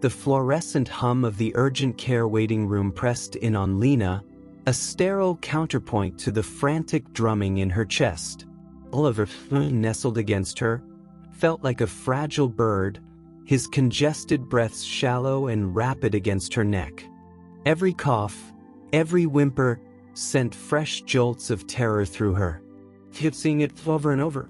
The fluorescent hum of the urgent care waiting room pressed in on Lena, a sterile counterpoint to the frantic drumming in her chest. Oliver, nestled against her, felt like a fragile bird, his congested breaths shallow and rapid against her neck. Every cough, every whimper, sent fresh jolts of terror through her. She kept seeing it over and over.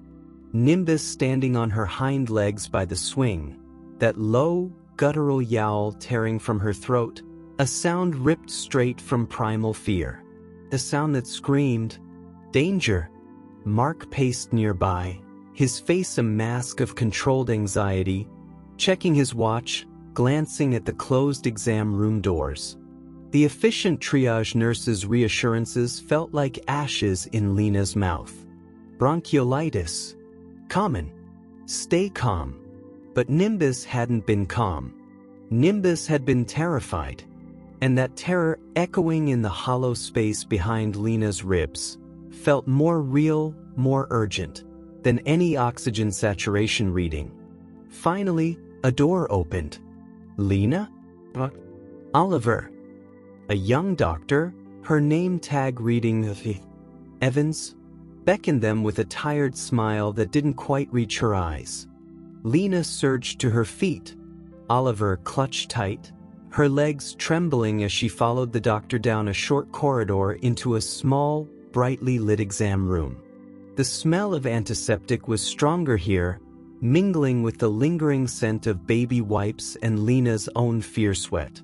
Nimbus standing on her hind legs by the swing, that low, guttural yowl tearing from her throat, a sound ripped straight from primal fear. A sound that screamed, "Danger!" Mark paced nearby, his face a mask of controlled anxiety, checking his watch, glancing at the closed exam room doors. The efficient triage nurse's reassurances felt like ashes in Lena's mouth. Bronchiolitis. Common. Stay calm. But Nimbus hadn't been calm. Nimbus had been terrified. And that terror echoing in the hollow space behind Lena's ribs felt more real, more urgent than any oxygen saturation reading. Finally, a door opened. Lena? Oliver. A young doctor, her name tag reading Evans, beckoned them with a tired smile that didn't quite reach her eyes. Lena surged to her feet. Oliver clutched tight, her legs trembling as she followed the doctor down a short corridor into a small, brightly lit exam room. The smell of antiseptic was stronger here, mingling with the lingering scent of baby wipes and Lena's own fear sweat.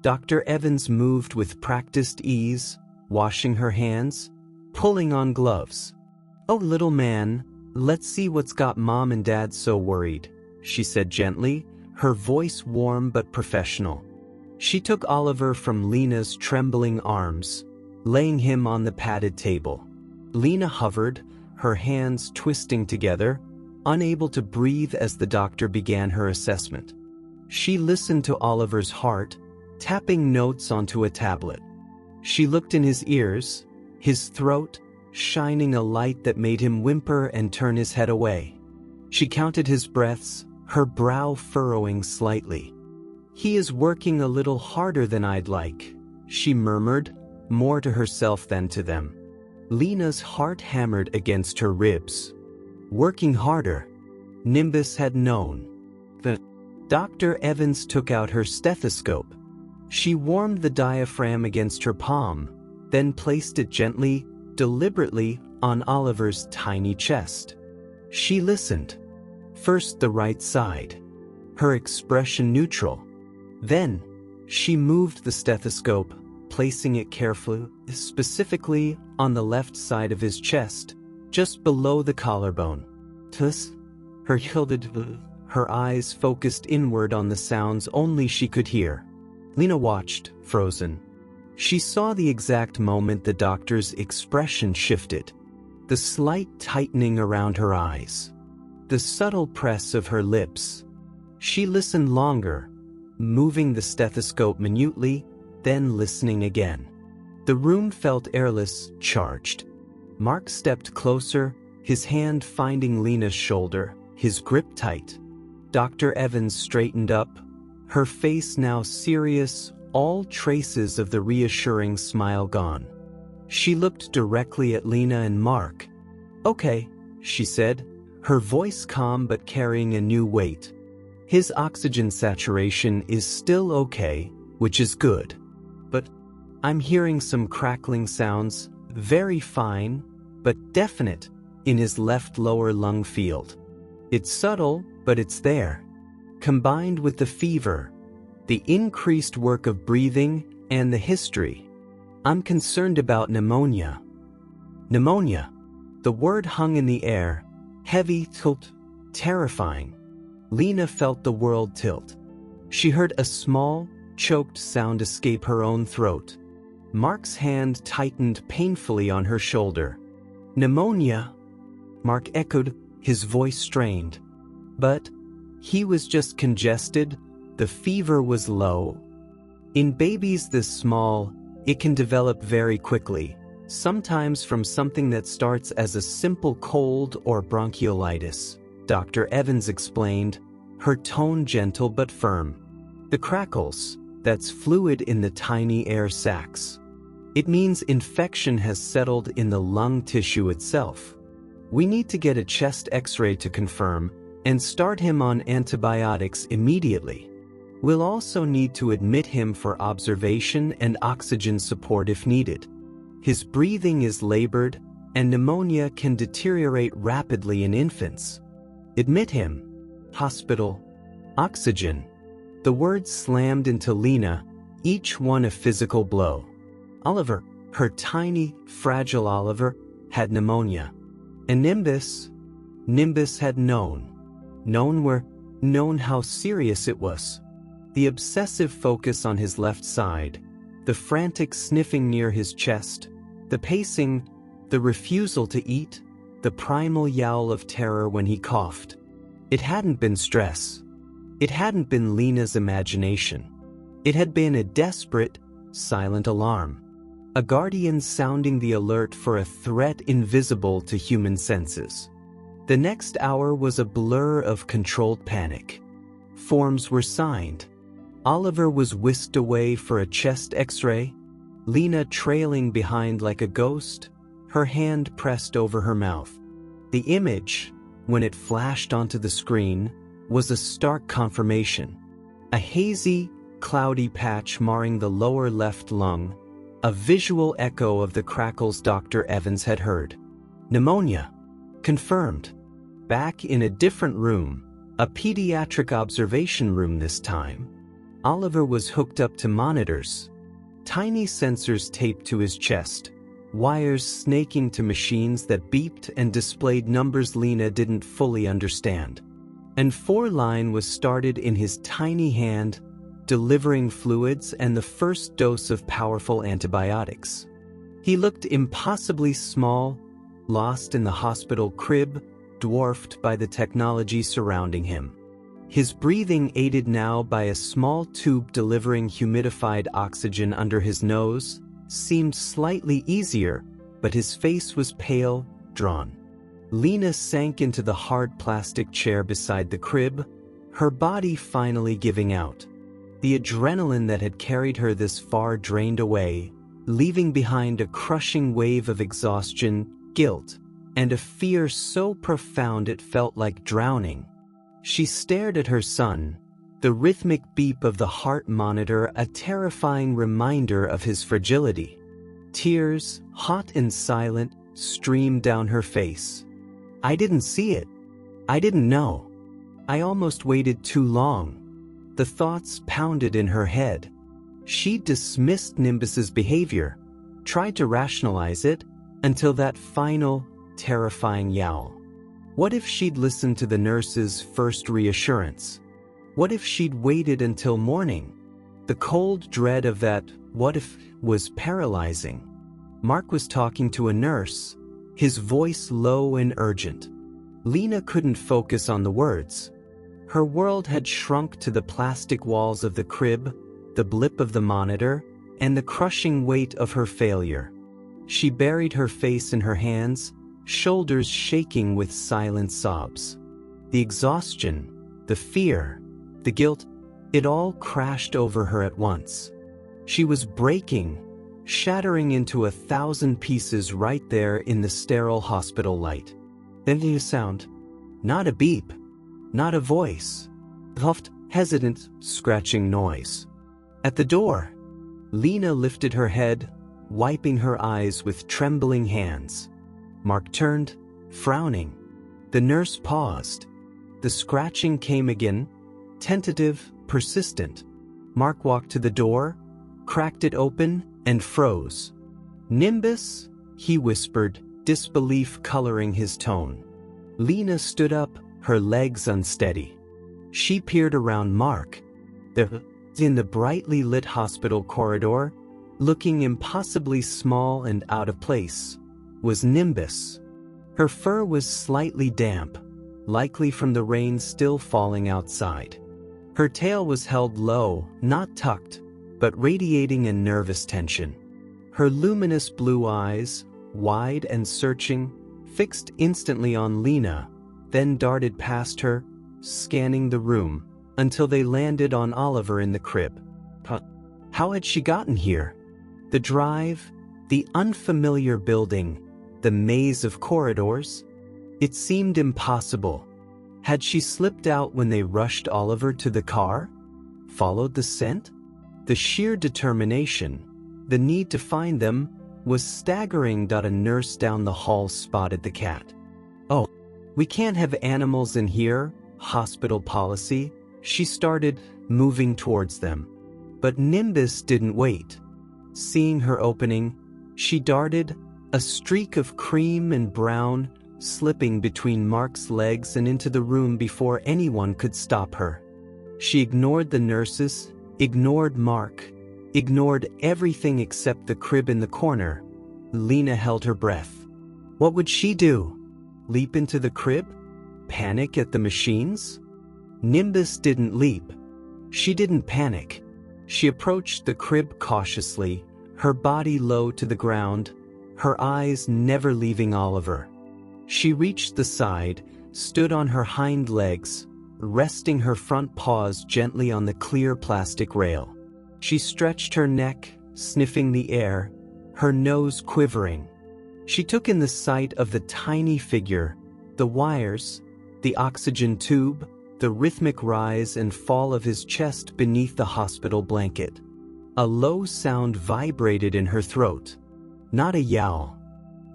Dr. Evans moved with practiced ease, washing her hands, pulling on gloves. "Oh, little man, let's see what's got Mom and Dad so worried," she said gently, her voice warm but professional. She took Oliver from Lena's trembling arms, laying him on the padded table. Lena hovered, her hands twisting together, unable to breathe as the doctor began her assessment. She listened to Oliver's heart, tapping notes onto a tablet. She looked in his ears, his throat, shining a light that made him whimper and turn his head away. She counted his breaths, her brow furrowing slightly. "He is working a little harder than I'd like," she murmured, more to herself than to them. Lena's heart hammered against her ribs. Working harder. Nimbus had known. Dr. Evans took out her stethoscope. She warmed the diaphragm against her palm, then placed it gently, deliberately, on Oliver's tiny chest. She listened. First the right side, her expression neutral. Then, she moved the stethoscope, placing it carefully, specifically on the left side of his chest, just below the collarbone. Tuss, her eyes focused inward on the sounds only she could hear. Lena watched, frozen. She saw the exact moment the doctor's expression shifted. The slight tightening around her eyes. The subtle press of her lips. She listened longer, moving the stethoscope minutely, then listening again. The room felt airless, charged. Mark stepped closer, his hand finding Lena's shoulder, his grip tight. Dr. Evans straightened up, her face now serious, all traces of the reassuring smile gone. She looked directly at Lena and Mark. "Okay," she said, her voice calm but carrying a new weight. "His oxygen saturation is still okay, which is good. But I'm hearing some crackling sounds, very fine, but definite, in his left lower lung field. It's subtle, but it's there. Combined with the fever, the increased work of breathing, and the history. I'm concerned about pneumonia." Pneumonia. The word hung in the air, heavy, terrifying. Lena felt the world tilt. She heard a small, choked sound escape her own throat. Mark's hand tightened painfully on her shoulder. "Pneumonia?" Mark echoed, his voice strained. But he was just congested. The fever was low. In babies this small, it can develop very quickly, sometimes from something that starts as a simple cold or bronchiolitis, Dr. Evans explained, her tone gentle but firm. The crackles, that's fluid in the tiny air sacs. It means infection has settled in the lung tissue itself. We need to get a chest X-ray to confirm and start him on antibiotics immediately. We'll also need to admit him for observation and oxygen support if needed. His breathing is labored, and pneumonia can deteriorate rapidly in infants. Admit him. Hospital. Oxygen. The words slammed into Lena, each one a physical blow. Oliver, her tiny, fragile Oliver, had pneumonia. And Nimbus had known how serious it was. The obsessive focus on his left side, the frantic sniffing near his chest, the pacing, the refusal to eat, the primal yowl of terror when he coughed. It hadn't been stress. It hadn't been Lena's imagination. It had been a desperate, silent alarm. A guardian sounding the alert for a threat invisible to human senses. The next hour was a blur of controlled panic. Forms were signed. Oliver was whisked away for a chest X-ray, Lena trailing behind like a ghost, her hand pressed over her mouth. The image, when it flashed onto the screen, was a stark confirmation. A hazy, cloudy patch marring the lower left lung, a visual echo of the crackles Dr. Evans had heard. Pneumonia. Confirmed. Back in a different room, a pediatric observation room this time, Oliver was hooked up to monitors. Tiny sensors taped to his chest, wires snaking to machines that beeped and displayed numbers Lena didn't fully understand. And 4-line was started in his tiny hand, delivering fluids and the first dose of powerful antibiotics. He looked impossibly small, lost in the hospital crib, dwarfed by the technology surrounding him. His breathing aided now by a small tube delivering humidified oxygen under his nose seemed slightly easier, but his face was pale, drawn. Lena sank into the hard plastic chair beside the crib, her body finally giving out. The adrenaline that had carried her this far drained away, leaving behind a crushing wave of exhaustion, guilt, and a fear so profound it felt like drowning. She stared at her son, the rhythmic beep of the heart monitor a terrifying reminder of his fragility. Tears, hot and silent, streamed down her face. I didn't see it. I didn't know. I almost waited too long. The thoughts pounded in her head. She dismissed Nimbus's behavior, tried to rationalize it, until that final, terrifying yowl. What if she'd listened to the nurse's first reassurance? What if she'd waited until morning? The cold dread of that what if was paralyzing. Mark was talking to a nurse, his voice low and urgent. Lena couldn't focus on the words. Her world had shrunk to the plastic walls of the crib, the blip of the monitor, and the crushing weight of her failure. She buried her face in her hands, shoulders shaking with silent sobs. The exhaustion, the fear, the guilt, it all crashed over her at once. She was breaking, shattering into 1,000 pieces right there in the sterile hospital light. Then a sound. Not a beep. Not a voice. Soft, hesitant, scratching noise. At the door, Lena lifted her head, wiping her eyes with trembling hands. Mark turned, frowning. The nurse paused. The scratching came again, tentative, persistent. Mark walked to the door, cracked it open, and froze. Nimbus, he whispered, disbelief coloring his tone. Lena stood up, her legs unsteady. She peered around Mark. In the brightly lit hospital corridor, looking impossibly small and out of place, was Nimbus. Her fur was slightly damp, likely from the rain still falling outside. Her tail was held low, not tucked, but radiating a nervous tension. Her luminous blue eyes, wide and searching, fixed instantly on Lena, then darted past her, scanning the room, until they landed on Oliver in the crib. How had she gotten here? The drive, the unfamiliar building, the maze of corridors? It seemed impossible. Had she slipped out when they rushed Oliver to the car? Followed the scent? The sheer determination, the need to find them, was staggering. A nurse down the hall spotted the cat. "Oh, we can't have animals in here, hospital policy." She started moving towards them. But Nimbus didn't wait. Seeing her opening, she darted, a streak of cream and brown, slipping between Mark's legs and into the room before anyone could stop her. She ignored the nurses, ignored Mark, ignored everything except the crib in the corner. Lena held her breath. What would she do? Leap into the crib? Panic at the machines? Nimbus didn't leap. She didn't panic. She approached the crib cautiously, her body low to the ground, her eyes never leaving Oliver. She reached the side, stood on her hind legs, resting her front paws gently on the clear plastic rail. She stretched her neck, sniffing the air, her nose quivering. She took in the sight of the tiny figure, the wires, the oxygen tube, the rhythmic rise and fall of his chest beneath the hospital blanket. A low sound vibrated in her throat. Not a yowl,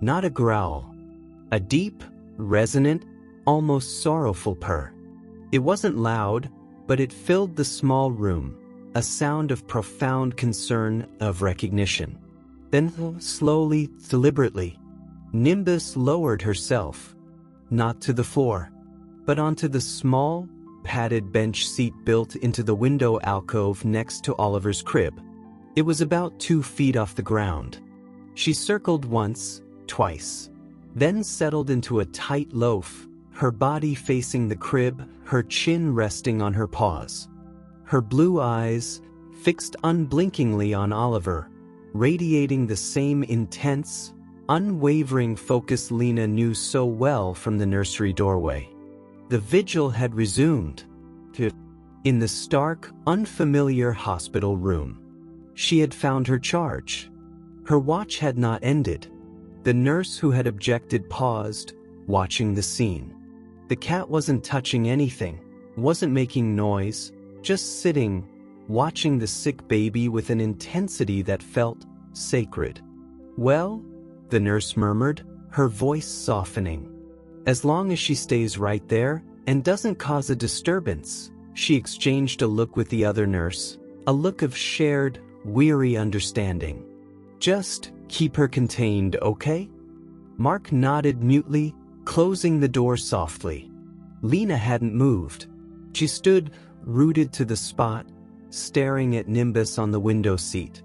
not a growl. A deep, resonant, almost sorrowful purr. It wasn't loud, but it filled the small room, a sound of profound concern, of recognition. Then, slowly, deliberately, Nimbus lowered herself, not to the floor, but onto the small, padded bench seat built into the window alcove next to Oliver's crib. It was about 2 feet off the ground. She circled once, twice, then settled into a tight loaf, her body facing the crib, her chin resting on her paws. Her blue eyes, fixed unblinkingly on Oliver, radiating the same intense, unwavering focus Lena knew so well from the nursery doorway. The vigil had resumed. In the stark, unfamiliar hospital room. She had found her charge. Her watch had not ended. The nurse who had objected paused, watching the scene. The cat wasn't touching anything, wasn't making noise, just sitting, watching the sick baby with an intensity that felt sacred. "Well," the nurse murmured, her voice softening. "As long as she stays right there and doesn't cause a disturbance." She exchanged a look with the other nurse, a look of shared, weary understanding. "Just keep her contained, okay?" Mark nodded mutely, closing the door softly. Lena hadn't moved. She stood, rooted to the spot, staring at Nimbus on the window seat.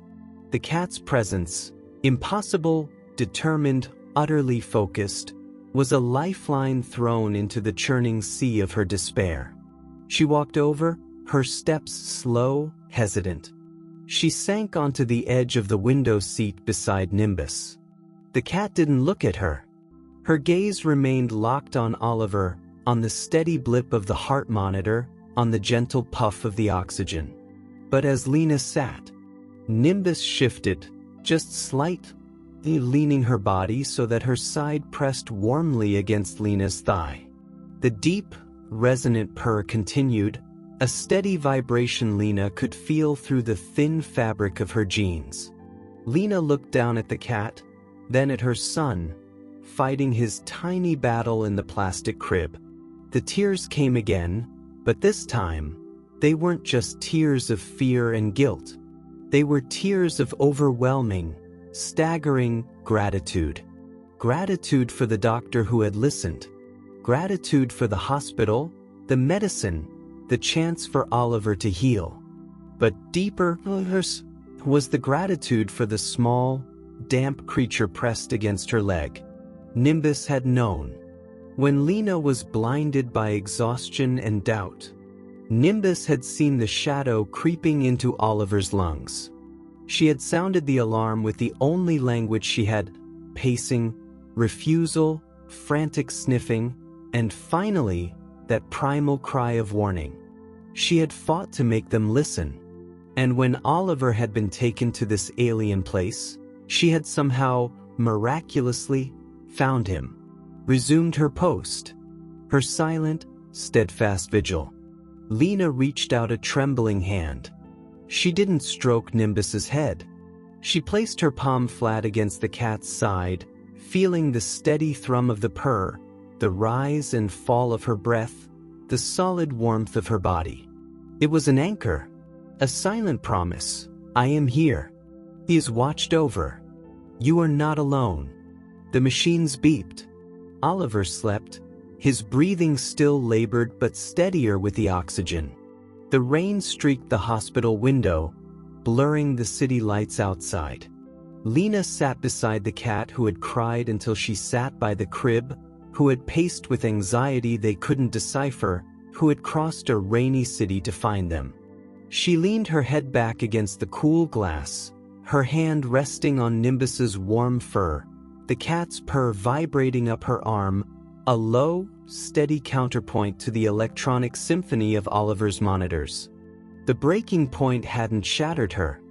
The cat's presence, impossible, determined, utterly focused, was a lifeline thrown into the churning sea of her despair. She walked over, her steps slow, hesitant. She sank onto the edge of the window seat beside Nimbus. The cat didn't look at her. Her gaze remained locked on Oliver, on the steady blip of the heart monitor, on the gentle puff of the oxygen. But as Lena sat, Nimbus shifted, just slightly, leaning her body so that her side pressed warmly against Lena's thigh. The deep, resonant purr continued, a steady vibration Lena could feel through the thin fabric of her jeans. Lena looked down at the cat, then at her son, fighting his tiny battle in the plastic crib. The tears came again, but this time, they weren't just tears of fear and guilt. They were tears of overwhelming, staggering gratitude. Gratitude for the doctor who had listened. Gratitude for the hospital, the medicine, the chance for Oliver to heal. But deeper was the gratitude for the small, damp creature pressed against her leg. Nimbus had known. When Lena was blinded by exhaustion and doubt, Nimbus had seen the shadow creeping into Oliver's lungs. She had sounded the alarm with the only language she had: pacing, refusal, frantic sniffing, and finally, that primal cry of warning. She had fought to make them listen. And when Oliver had been taken to this alien place, she had somehow, miraculously, found him. Resumed her post. Her silent, steadfast vigil. Lena reached out a trembling hand. She didn't stroke Nimbus's head. She placed her palm flat against the cat's side, feeling the steady thrum of the purr, the rise and fall of her breath, the solid warmth of her body. It was an anchor, a silent promise. I am here. He is watched over. You are not alone. The machines beeped. Oliver slept, his breathing still labored but steadier with the oxygen. The rain streaked the hospital window, blurring the city lights outside. Lena sat beside the cat who had cried until she sat by the crib, who had paced with anxiety they couldn't decipher, who had crossed a rainy city to find them. She leaned her head back against the cool glass, her hand resting on Nimbus's warm fur, the cat's purr vibrating up her arm, a low, steady counterpoint to the electronic symphony of Oliver's monitors. The breaking point hadn't shattered her.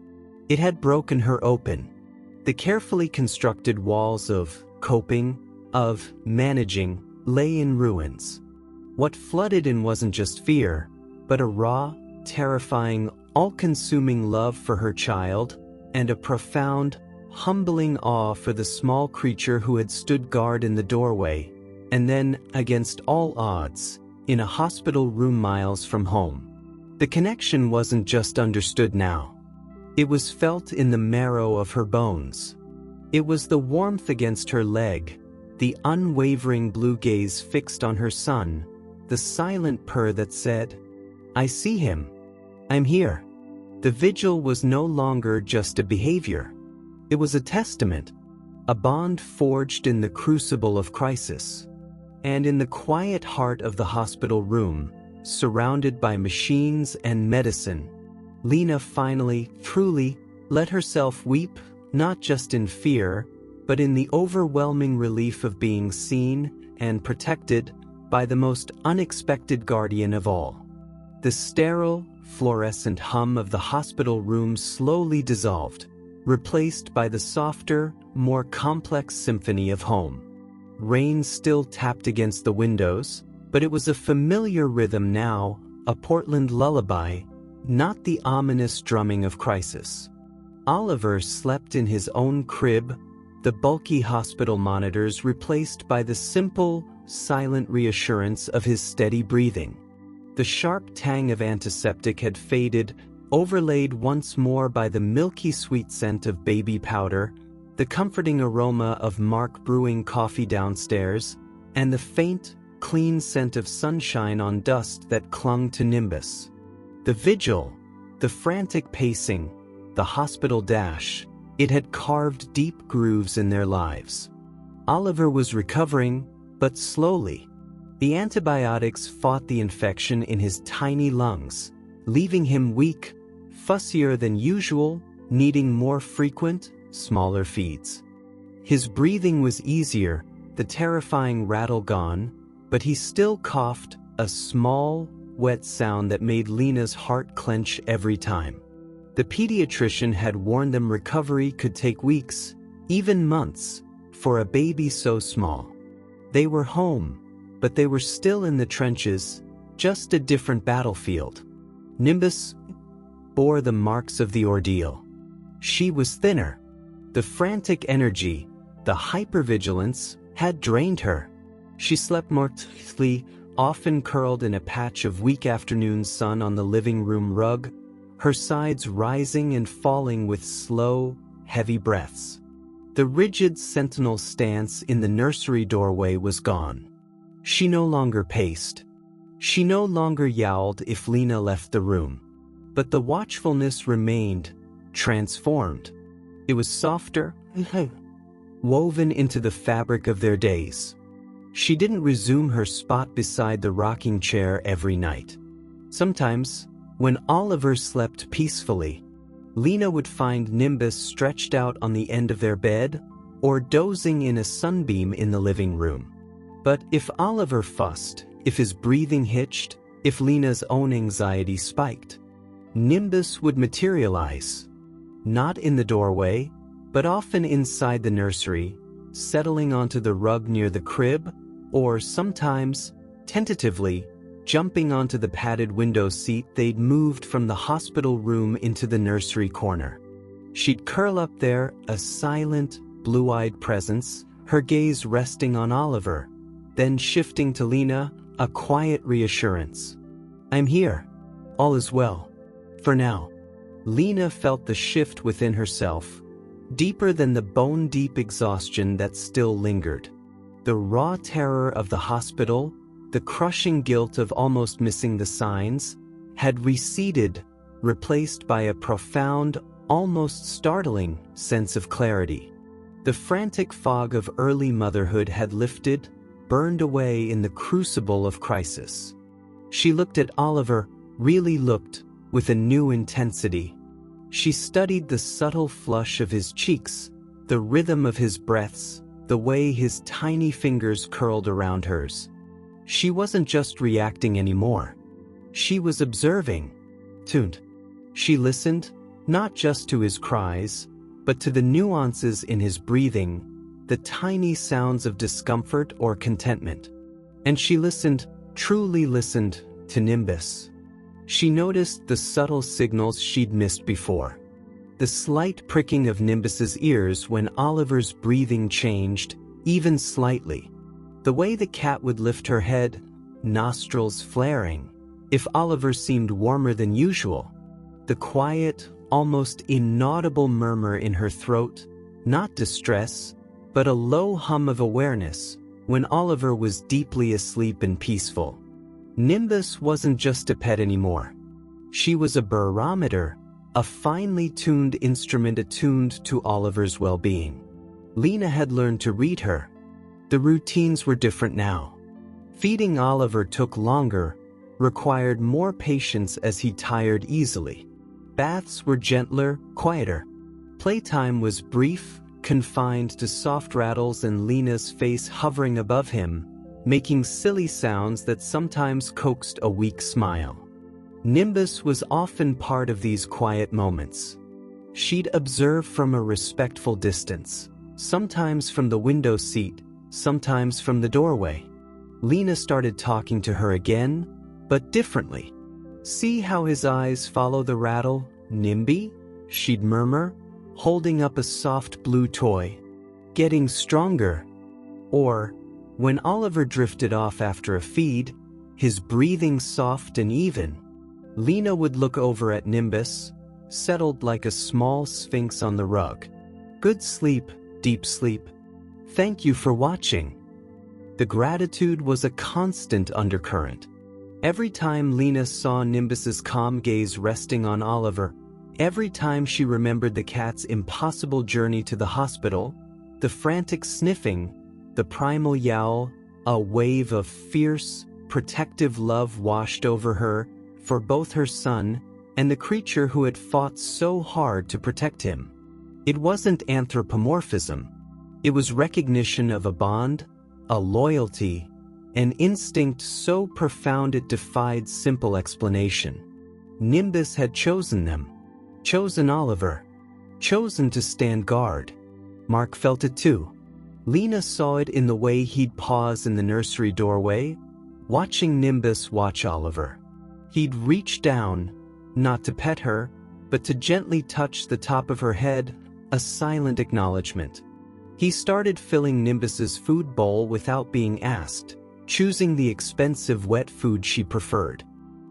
It had broken her open. The carefully constructed walls of coping, of managing, lay in ruins. What flooded in wasn't just fear, but a raw, terrifying, all-consuming love for her child, and a profound, humbling awe for the small creature who had stood guard in the doorway, and then, against all odds, in a hospital room miles from home. The connection wasn't just understood now. It was felt in the marrow of her bones. It was the warmth against her leg, the unwavering blue gaze fixed on her son, the silent purr that said, I see him. I'm here. The vigil was no longer just a behavior. It was a testament, a bond forged in the crucible of crisis. And in the quiet heart of the hospital room, surrounded by machines and medicine, Lena finally, truly, let herself weep, not just in fear, but in the overwhelming relief of being seen and protected by the most unexpected guardian of all. The sterile, fluorescent hum of the hospital room slowly dissolved, replaced by the softer, more complex symphony of home. Rain still tapped against the windows, but it was a familiar rhythm now, a Portland lullaby, not the ominous drumming of crisis. Oliver slept in his own crib, the bulky hospital monitors replaced by the simple, silent reassurance of his steady breathing. The sharp tang of antiseptic had faded, overlaid once more by the milky sweet scent of baby powder, the comforting aroma of Mark brewing coffee downstairs, and the faint, clean scent of sunshine on dust that clung to Nimbus. The vigil, the frantic pacing, the hospital dash, it had carved deep grooves in their lives. Oliver was recovering, but slowly. The antibiotics fought the infection in his tiny lungs, leaving him weak, fussier than usual, needing more frequent, smaller feeds. His breathing was easier, the terrifying rattle gone, but he still coughed, a small, wet sound that made Lena's heart clench every time. The pediatrician had warned them recovery could take weeks, even months, for a baby so small. They were home, but they were still in the trenches, just a different battlefield. Nimbus bore the marks of the ordeal. She was thinner. The frantic energy, the hypervigilance, had drained her. She slept more tiredly, often curled in a patch of weak afternoon sun on the living room rug, her sides rising and falling with slow, heavy breaths. The rigid sentinel stance in the nursery doorway was gone. She no longer paced. She no longer yowled if Lena left the room. But the watchfulness remained, transformed. It was softer, woven into the fabric of their days. She didn't resume her spot beside the rocking chair every night. Sometimes, when Oliver slept peacefully, Lena would find Nimbus stretched out on the end of their bed or dozing in a sunbeam in the living room. But if Oliver fussed, if his breathing hitched, if Lena's own anxiety spiked, Nimbus would materialize. Not in the doorway, but often inside the nursery, settling onto the rug near the crib, or sometimes, tentatively, jumping onto the padded window seat they'd moved from the hospital room into the nursery corner. She'd curl up there, a silent, blue-eyed presence, her gaze resting on Oliver, then shifting to Lena, a quiet reassurance. "I'm here. All is well. For now." Lena felt the shift within herself, deeper than the bone-deep exhaustion that still lingered. The raw terror of the hospital, the crushing guilt of almost missing the signs, had receded, replaced by a profound, almost startling sense of clarity. The frantic fog of early motherhood had lifted, burned away in the crucible of crisis. She looked at Oliver, really looked, with a new intensity. She studied the subtle flush of his cheeks, the rhythm of his breaths, the way his tiny fingers curled around hers. She wasn't just reacting anymore. She was observing, tuned. She listened, not just to his cries, but to the nuances in his breathing, the tiny sounds of discomfort or contentment. And she listened, truly listened, to Nimbus. She noticed the subtle signals she'd missed before. The slight pricking of Nimbus's ears when Oliver's breathing changed, even slightly. The way the cat would lift her head, nostrils flaring, if Oliver seemed warmer than usual. The quiet, almost inaudible murmur in her throat, not distress, but a low hum of awareness, when Oliver was deeply asleep and peaceful. Nimbus wasn't just a pet anymore. She was a barometer, a finely tuned instrument attuned to Oliver's well-being. Lena had learned to read her. The routines were different now. Feeding Oliver took longer, required more patience as he tired easily. Baths were gentler, quieter. Playtime was brief, confined to soft rattles and Lena's face hovering above him, making silly sounds that sometimes coaxed a weak smile. Nimbus was often part of these quiet moments. She'd observe from a respectful distance, sometimes from the window seat, sometimes from the doorway. Lena started talking to her again, but differently. "See how his eyes follow the rattle, Nimby?" she'd murmur, holding up a soft blue toy. "Getting stronger." Or, when Oliver drifted off after a feed, his breathing soft and even, Lena would look over at Nimbus, settled like a small sphinx on the rug. "Good sleep, deep sleep. Thank you for watching." The gratitude was a constant undercurrent. Every time Lena saw Nimbus's calm gaze resting on Oliver, every time she remembered the cat's impossible journey to the hospital, the frantic sniffing, the primal yowl, a wave of fierce, protective love washed over her, for both her son and the creature who had fought so hard to protect him. It wasn't anthropomorphism. It was recognition of a bond, a loyalty, an instinct so profound it defied simple explanation. Nimbus had chosen them, chosen Oliver, chosen to stand guard. Mark felt it too. Lena saw it in the way he'd pause in the nursery doorway, watching Nimbus watch Oliver. He'd reach down, not to pet her, but to gently touch the top of her head, a silent acknowledgement. He started filling Nimbus's food bowl without being asked, choosing the expensive wet food she preferred.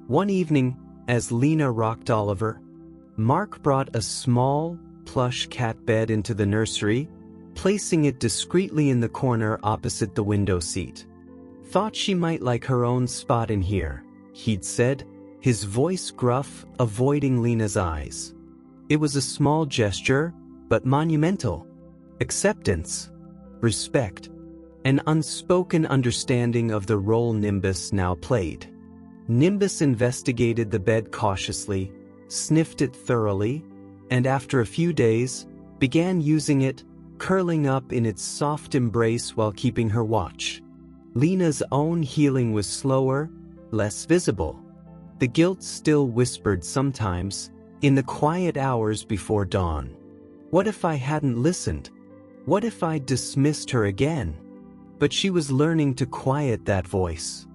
One evening, as Lena rocked Oliver, Mark brought a small, plush cat bed into the nursery, placing it discreetly in the corner opposite the window seat. "Thought she might like her own spot in here," he'd said, his voice gruff, avoiding Lena's eyes. It was a small gesture, but monumental. Acceptance, respect, an unspoken understanding of the role Nimbus now played. Nimbus investigated the bed cautiously, sniffed it thoroughly, and after a few days, began using it, curling up in its soft embrace while keeping her watch. Lena's own healing was slower, less visible. The guilt still whispered sometimes, in the quiet hours before dawn. What if I hadn't listened? What if I dismissed her again? But she was learning to quiet that voice.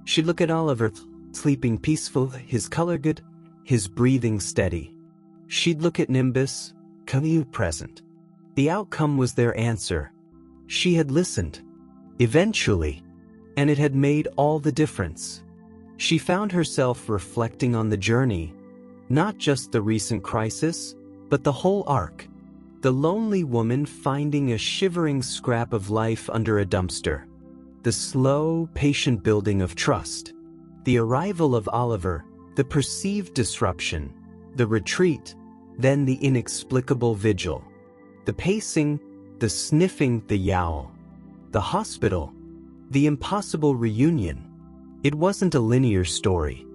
She'd look at Oliver, sleeping peaceful, his color good, his breathing steady. She'd look at Nimbus, present. The outcome was their answer. She had listened. Eventually. And it had made all the difference. She found herself reflecting on the journey, not just the recent crisis, but the whole arc. The lonely woman finding a shivering scrap of life under a dumpster. The slow, patient building of trust. The arrival of Oliver, the perceived disruption, the retreat, then the inexplicable vigil. The pacing, the sniffing, the yowl. The hospital, the impossible reunion. It wasn't a linear story.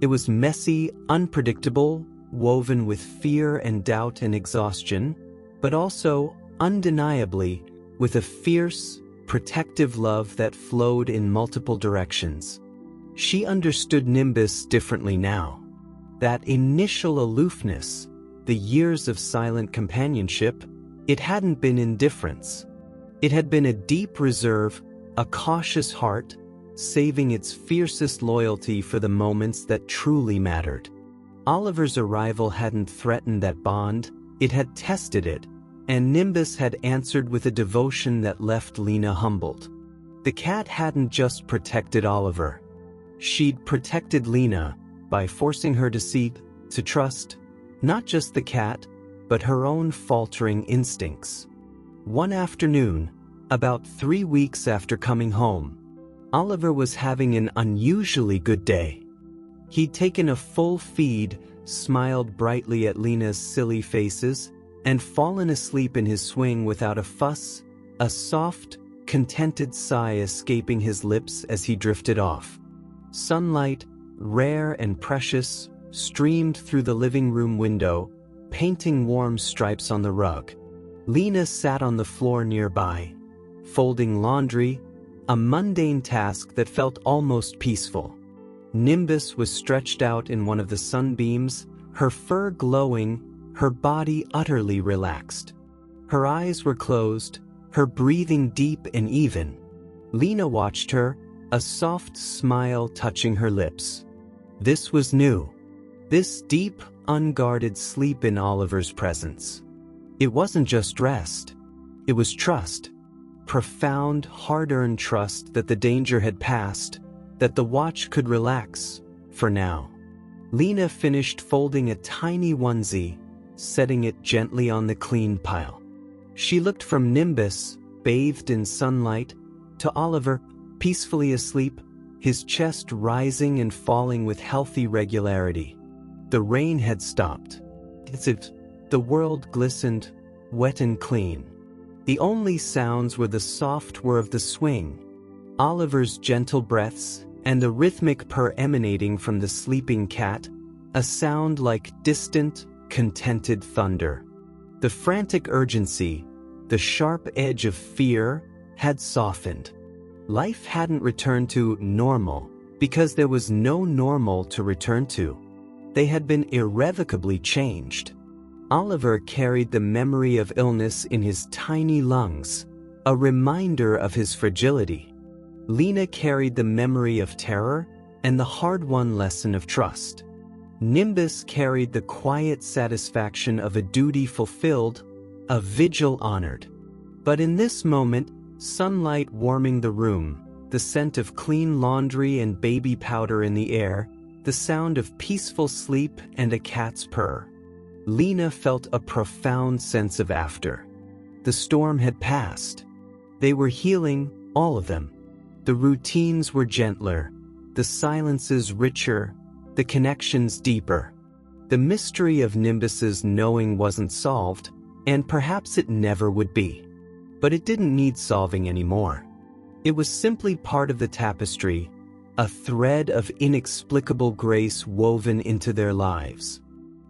It was messy, unpredictable, woven with fear and doubt and exhaustion, but also, undeniably, with a fierce, protective love that flowed in multiple directions. She understood Nimbus differently now. That initial aloofness, the years of silent companionship, it hadn't been indifference. It had been a deep reserve, a cautious heart, saving its fiercest loyalty for the moments that truly mattered. Oliver's arrival hadn't threatened that bond, it had tested it, and Nimbus had answered with a devotion that left Lena humbled. The cat hadn't just protected Oliver. She'd protected Lena by forcing her to see, to trust, not just the cat, but her own faltering instincts. One afternoon, about 3 weeks after coming home, Oliver was having an unusually good day. He'd taken a full feed, smiled brightly at Lena's silly faces, and fallen asleep in his swing without a fuss, a soft, contented sigh escaping his lips as he drifted off. Sunlight, rare and precious, streamed through the living room window, painting warm stripes on the rug. Lena sat on the floor nearby, folding laundry, a mundane task that felt almost peaceful. Nimbus was stretched out in one of the sunbeams, her fur glowing, her body utterly relaxed. Her eyes were closed, her breathing deep and even. Lena watched her, a soft smile touching her lips. This was new. This deep, unguarded sleep in Oliver's presence. It wasn't just rest. It was trust. Profound, hard-earned trust that the danger had passed, that the watch could relax, for now. Lena finished folding a tiny onesie, setting it gently on the clean pile. She looked from Nimbus, bathed in sunlight, to Oliver, peacefully asleep, his chest rising and falling with healthy regularity. The rain had stopped. As if the world glistened, wet and clean. The only sounds were the soft whir of the swing, Oliver's gentle breaths, and the rhythmic purr emanating from the sleeping cat, a sound like distant, contented thunder. The frantic urgency, the sharp edge of fear, had softened. Life hadn't returned to normal, because there was no normal to return to. They had been irrevocably changed. Oliver carried the memory of illness in his tiny lungs, a reminder of his fragility. Lena carried the memory of terror and the hard-won lesson of trust. Nimbus carried the quiet satisfaction of a duty fulfilled, a vigil honored. But in this moment, sunlight warming the room, the scent of clean laundry and baby powder in the air, the sound of peaceful sleep and a cat's purr. Lena felt a profound sense of after. The storm had passed. They were healing, all of them. The routines were gentler, the silences richer, the connections deeper. The mystery of Nimbus's knowing wasn't solved, and perhaps it never would be. But it didn't need solving anymore. It was simply part of the tapestry, a thread of inexplicable grace woven into their lives.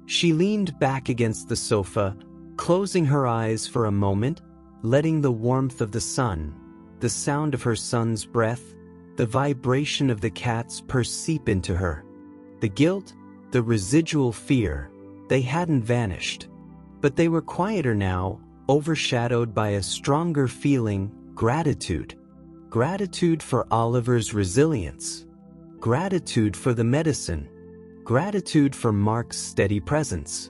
She leaned back against the sofa, closing her eyes for a moment, letting the warmth of the sun, the sound of her son's breath, the vibration of the cat's purr seep into her. The guilt, the residual fear, they hadn't vanished. But they were quieter now, overshadowed by a stronger feeling, gratitude. Gratitude for Oliver's resilience. Gratitude for the medicine. Gratitude for Mark's steady presence.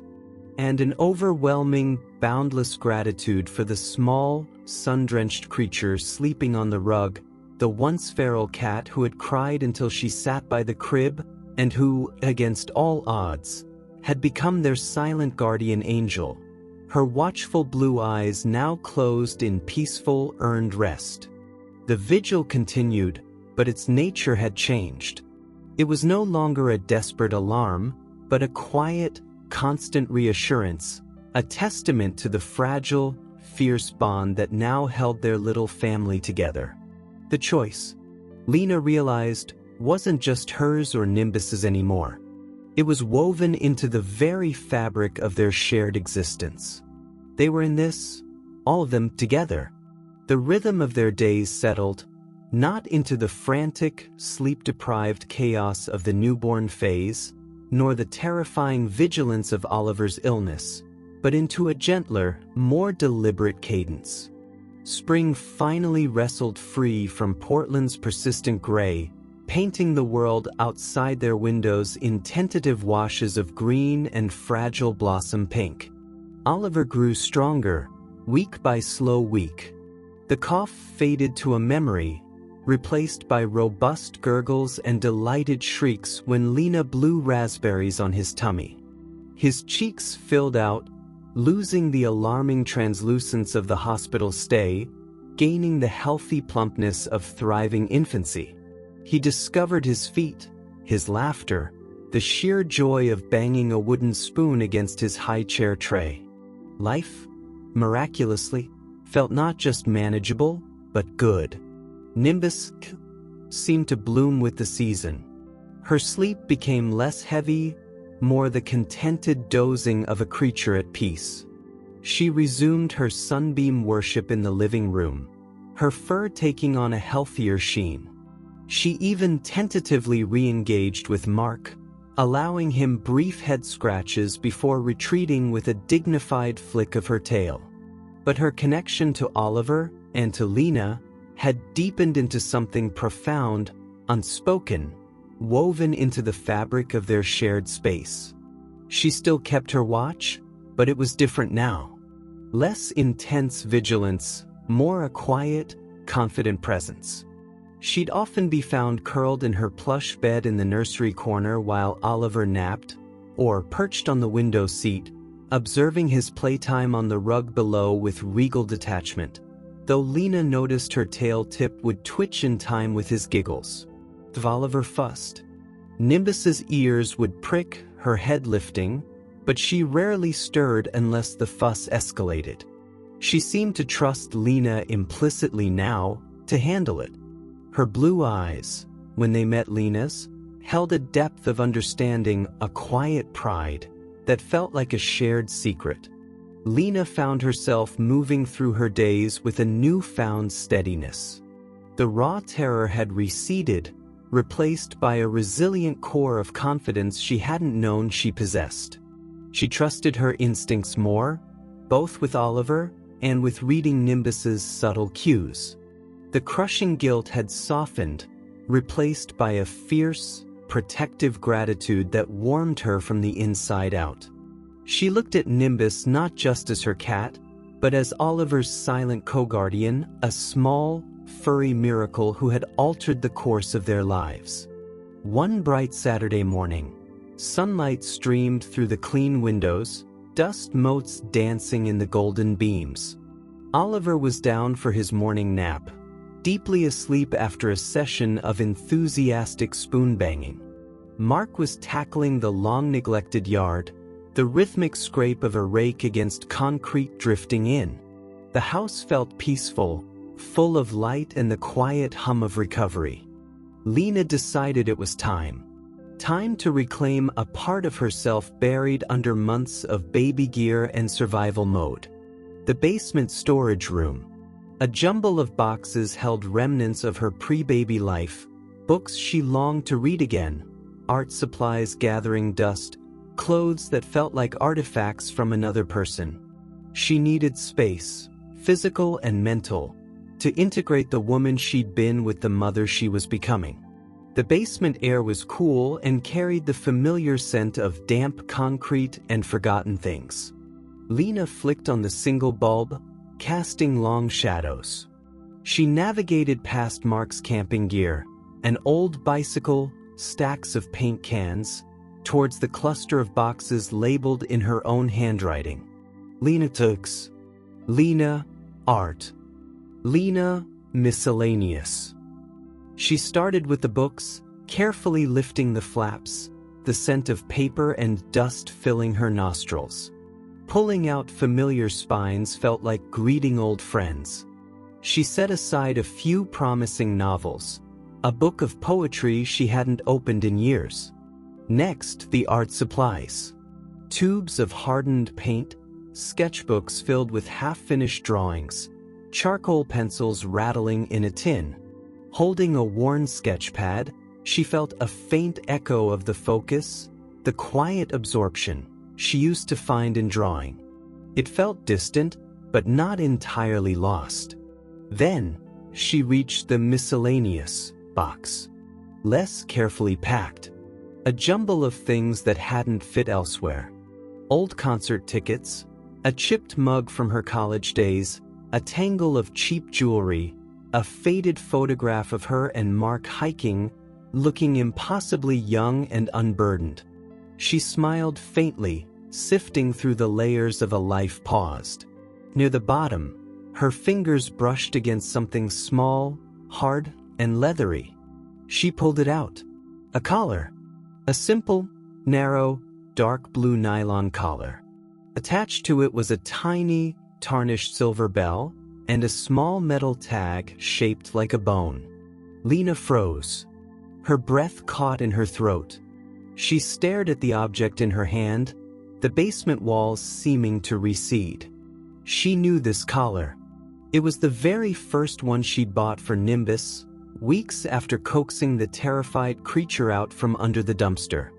And an overwhelming, boundless gratitude for the small, sun-drenched creature sleeping on the rug, the once feral cat who had cried until she sat by the crib, and who, against all odds, had become their silent guardian angel, her watchful blue eyes now closed in peaceful, earned rest. The vigil continued, but its nature had changed. It was no longer a desperate alarm, but a quiet, constant reassurance, a testament to the fragile, fierce bond that now held their little family together. The choice, Lena realized, wasn't just hers or Nimbus's anymore. It was woven into the very fabric of their shared existence. They were in this, all of them together. The rhythm of their days settled, not into the frantic, sleep-deprived chaos of the newborn phase, nor the terrifying vigilance of Oliver's illness, but into a gentler, more deliberate cadence. Spring finally wrestled free from Portland's persistent gray, painting the world outside their windows in tentative washes of green and fragile blossom pink. Oliver grew stronger, week by slow week. The cough faded to a memory, replaced by robust gurgles and delighted shrieks when Lena blew raspberries on his tummy. His cheeks filled out, losing the alarming translucence of the hospital stay, gaining the healthy plumpness of thriving infancy. He discovered his feet, his laughter, the sheer joy of banging a wooden spoon against his high chair tray. Life, miraculously, felt not just manageable, but good. Nimbus seemed to bloom with the season. Her sleep became less heavy, more the contented dozing of a creature at peace. She resumed her sunbeam worship in the living room, her fur taking on a healthier sheen. She even tentatively re-engaged with Mark, allowing him brief head scratches before retreating with a dignified flick of her tail. But her connection to Oliver and to Lena had deepened into something profound, unspoken, woven into the fabric of their shared space. She still kept her watch, but it was different now. Less intense vigilance, more a quiet, confident presence. She'd often be found curled in her plush bed in the nursery corner while Oliver napped, or perched on the window seat, observing his playtime on the rug below with regal detachment, though Lena noticed her tail tip would twitch in time with his giggles. Oliver fussed. Nimbus's ears would prick, her head lifting, but she rarely stirred unless the fuss escalated. She seemed to trust Lena implicitly now to handle it. Her blue eyes, when they met Lena's, held a depth of understanding, a quiet pride, that felt like a shared secret. Lena found herself moving through her days with a newfound steadiness. The raw terror had receded, replaced by a resilient core of confidence she hadn't known she possessed. She trusted her instincts more, both with Oliver and with reading Nimbus's subtle cues. The crushing guilt had softened, replaced by a fierce, protective gratitude that warmed her from the inside out. She looked at Nimbus not just as her cat, but as Oliver's silent co-guardian, a small, furry miracle who had altered the course of their lives. One bright Saturday morning, sunlight streamed through the clean windows, dust motes dancing in the golden beams. Oliver was down for his morning nap, deeply asleep after a session of enthusiastic spoon-banging. Mark was tackling the long-neglected yard, the rhythmic scrape of a rake against concrete drifting in. The house felt peaceful, full of light and the quiet hum of recovery. Lena decided it was time. Time to reclaim a part of herself buried under months of baby gear and survival mode. The basement storage room. A jumble of boxes held remnants of her pre-baby life, books she longed to read again, art supplies gathering dust, clothes that felt like artifacts from another person. She needed space, physical and mental, to integrate the woman she'd been with the mother she was becoming. The basement air was cool and carried the familiar scent of damp concrete and forgotten things. Lena flicked on the single bulb, casting long shadows. She navigated past Mark's camping gear, an old bicycle, stacks of paint cans, towards the cluster of boxes labeled in her own handwriting. Lena Tux. Lena Art. Lena Miscellaneous. She started with the books, carefully lifting the flaps, the scent of paper and dust filling her nostrils. Pulling out familiar spines felt like greeting old friends. She set aside a few promising novels, a book of poetry she hadn't opened in years. Next, the art supplies. Tubes of hardened paint, sketchbooks filled with half-finished drawings, charcoal pencils rattling in a tin. Holding a worn sketch pad, she felt a faint echo of the focus, the quiet absorption she used to find in drawing. It felt distant, but not entirely lost. Then, she reached the miscellaneous box. Less carefully packed. A jumble of things that hadn't fit elsewhere. Old concert tickets, a chipped mug from her college days, a tangle of cheap jewelry, a faded photograph of her and Mark hiking, looking impossibly young and unburdened. She smiled faintly, sifting through the layers of a life paused. Near the bottom, her fingers brushed against something small, hard, and leathery. She pulled it out. A collar. A simple, narrow, dark blue nylon collar. Attached to it was a tiny, tarnished silver bell and a small metal tag shaped like a bone. Lena froze. Her breath caught in her throat. She stared at the object in her hand, the basement walls seeming to recede. She knew this collar. It was the very first one she'd bought for Nimbus, weeks after coaxing the terrified creature out from under the dumpster.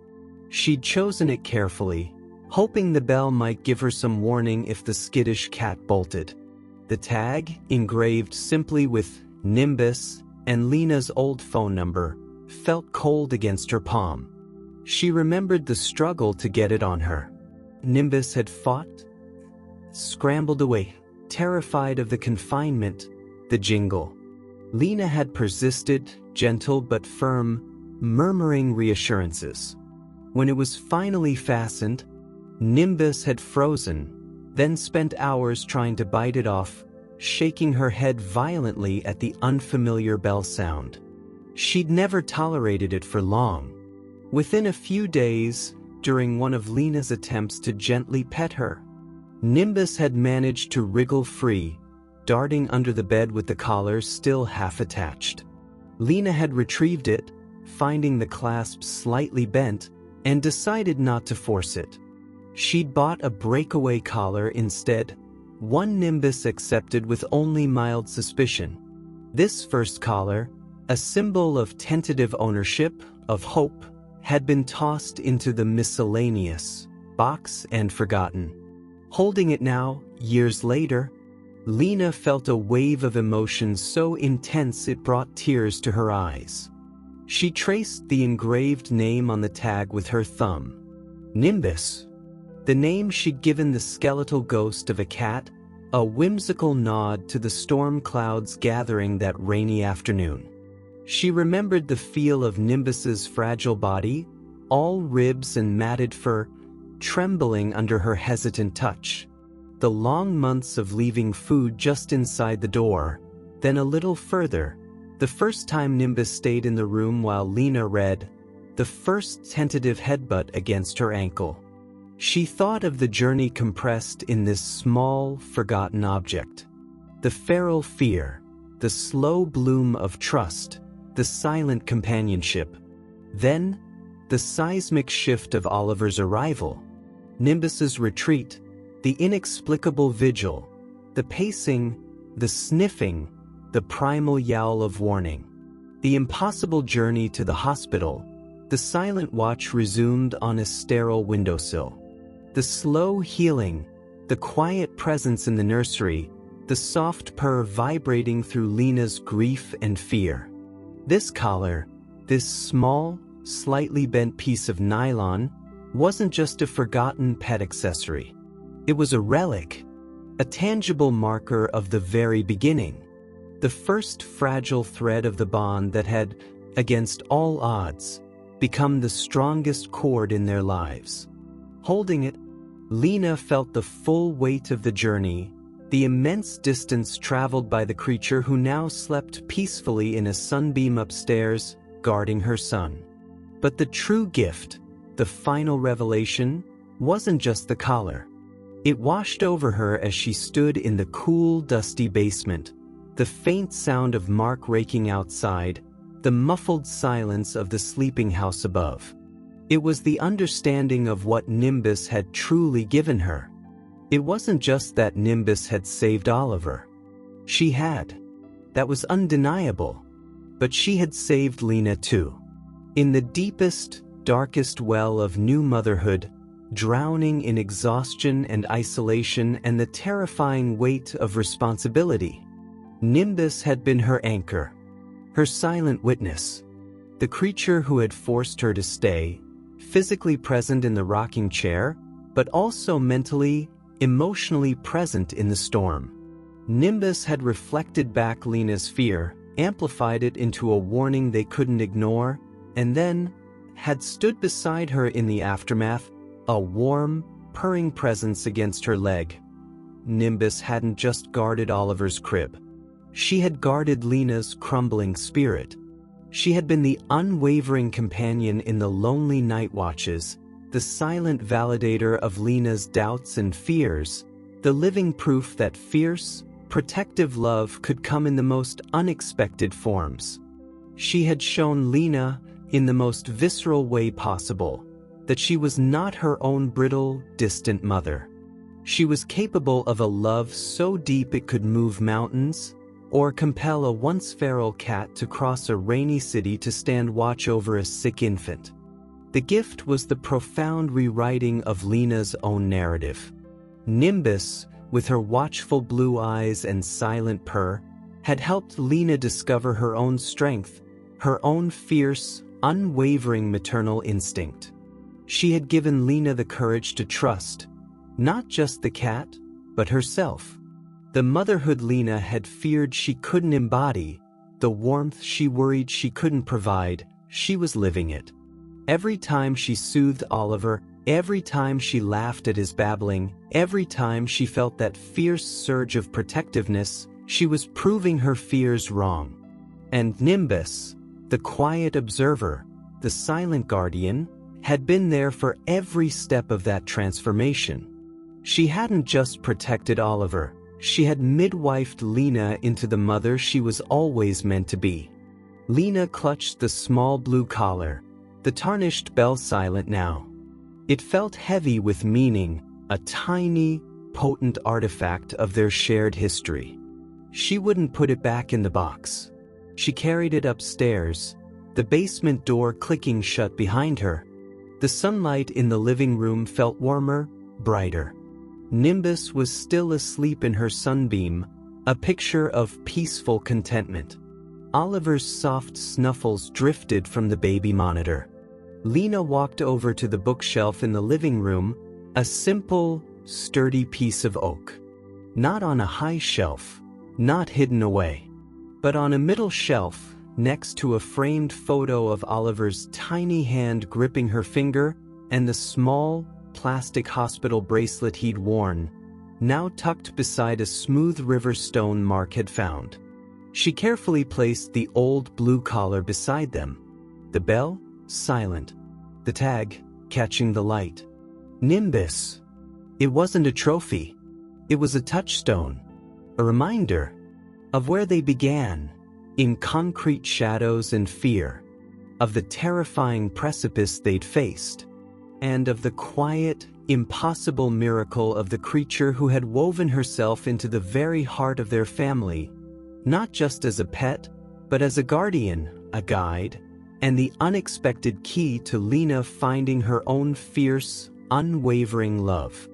She'd chosen it carefully, hoping the bell might give her some warning if the skittish cat bolted. The tag, engraved simply with Nimbus and Lena's old phone number, felt cold against her palm. She remembered the struggle to get it on her. Nimbus had fought, scrambled away, terrified of the confinement, the jingle. Lena had persisted, gentle but firm, murmuring reassurances. When it was finally fastened, Nimbus had frozen, then spent hours trying to bite it off, shaking her head violently at the unfamiliar bell sound. She'd never tolerated it for long. Within a few days, during one of Lena's attempts to gently pet her, Nimbus had managed to wriggle free, darting under the bed with the collar still half attached. Lena had retrieved it, finding the clasp slightly bent, and decided not to force it. She'd bought a breakaway collar instead, one Nimbus accepted with only mild suspicion. This first collar, a symbol of tentative ownership, of hope, had been tossed into the miscellaneous box and forgotten. Holding it now, years later, Lena felt a wave of emotion so intense it brought tears to her eyes. She traced the engraved name on the tag with her thumb. Nimbus. The name she'd given the skeletal ghost of a cat, a whimsical nod to the storm clouds gathering that rainy afternoon. She remembered the feel of Nimbus's fragile body, all ribs and matted fur, trembling under her hesitant touch. The long months of leaving food just inside the door, then a little further, the first time Nimbus stayed in the room while Lena read, the first tentative headbutt against her ankle. She thought of the journey compressed in this small, forgotten object. The feral fear, the slow bloom of trust, the silent companionship. Then, the seismic shift of Oliver's arrival, Nimbus's retreat, the inexplicable vigil, the pacing, the sniffing, the primal yowl of warning. The impossible journey to the hospital, the silent watch resumed on a sterile windowsill. The slow healing, the quiet presence in the nursery, the soft purr vibrating through Lena's grief and fear. This collar, this small, slightly bent piece of nylon, wasn't just a forgotten pet accessory. It was a relic, a tangible marker of the very beginning. The first fragile thread of the bond that had, against all odds, become the strongest cord in their lives. Holding it, Lena felt the full weight of the journey, the immense distance traveled by the creature who now slept peacefully in a sunbeam upstairs, guarding her son. But the true gift, the final revelation, wasn't just the collar. It washed over her as she stood in the cool, dusty basement, the faint sound of Mark raking outside, the muffled silence of the sleeping house above. It was the understanding of what Nimbus had truly given her. It wasn't just that Nimbus had saved Oliver. She had. That was undeniable. But she had saved Lena too. In the deepest, darkest well of new motherhood, drowning in exhaustion and isolation and the terrifying weight of responsibility, Nimbus had been her anchor, her silent witness, the creature who had forced her to stay, physically present in the rocking chair, but also mentally, emotionally present in the storm. Nimbus had reflected back Lena's fear, amplified it into a warning they couldn't ignore, and then had stood beside her in the aftermath, a warm, purring presence against her leg. Nimbus hadn't just guarded Oliver's crib. She had guarded Lena's crumbling spirit. She had been the unwavering companion in the lonely night watches, the silent validator of Lena's doubts and fears, the living proof that fierce, protective love could come in the most unexpected forms. She had shown Lena, in the most visceral way possible, that she was not her own brittle, distant mother. She was capable of a love so deep it could move mountains, or compel a once feral cat to cross a rainy city to stand watch over a sick infant. The gift was the profound rewriting of Lena's own narrative. Nimbus, with her watchful blue eyes and silent purr, had helped Lena discover her own strength, her own fierce, unwavering maternal instinct. She had given Lena the courage to trust, not just the cat, but herself. The motherhood Lena had feared she couldn't embody, the warmth she worried she couldn't provide, she was living it. Every time she soothed Oliver, every time she laughed at his babbling, every time she felt that fierce surge of protectiveness, she was proving her fears wrong. And Nimbus, the quiet observer, the silent guardian, had been there for every step of that transformation. She hadn't just protected Oliver, she had midwifed Lena into the mother she was always meant to be. Lena clutched the small blue collar, the tarnished bell silent now. It felt heavy with meaning, a tiny, potent artifact of their shared history. She wouldn't put it back in the box. She carried it upstairs, the basement door clicking shut behind her. The sunlight in the living room felt warmer, brighter. Nimbus was still asleep in her sunbeam, a picture of peaceful contentment. Oliver's soft snuffles drifted from the baby monitor. Lena walked over to the bookshelf in the living room, a simple, sturdy piece of oak. Not on a high shelf, not hidden away, but on a middle shelf, next to a framed photo of Oliver's tiny hand gripping her finger and the small, plastic hospital bracelet he'd worn, now tucked beside a smooth river stone Mark had found. She carefully placed the old blue collar beside them. The bell, silent. The tag, catching the light. Nimbus. It wasn't a trophy. It was a touchstone. A reminder of where they began, in concrete shadows and fear. of the terrifying precipice they'd faced, and of the quiet, impossible miracle of the creature who had woven herself into the very heart of their family, not just as a pet, but as a guardian, a guide, and the unexpected key to Lena finding her own fierce, unwavering love.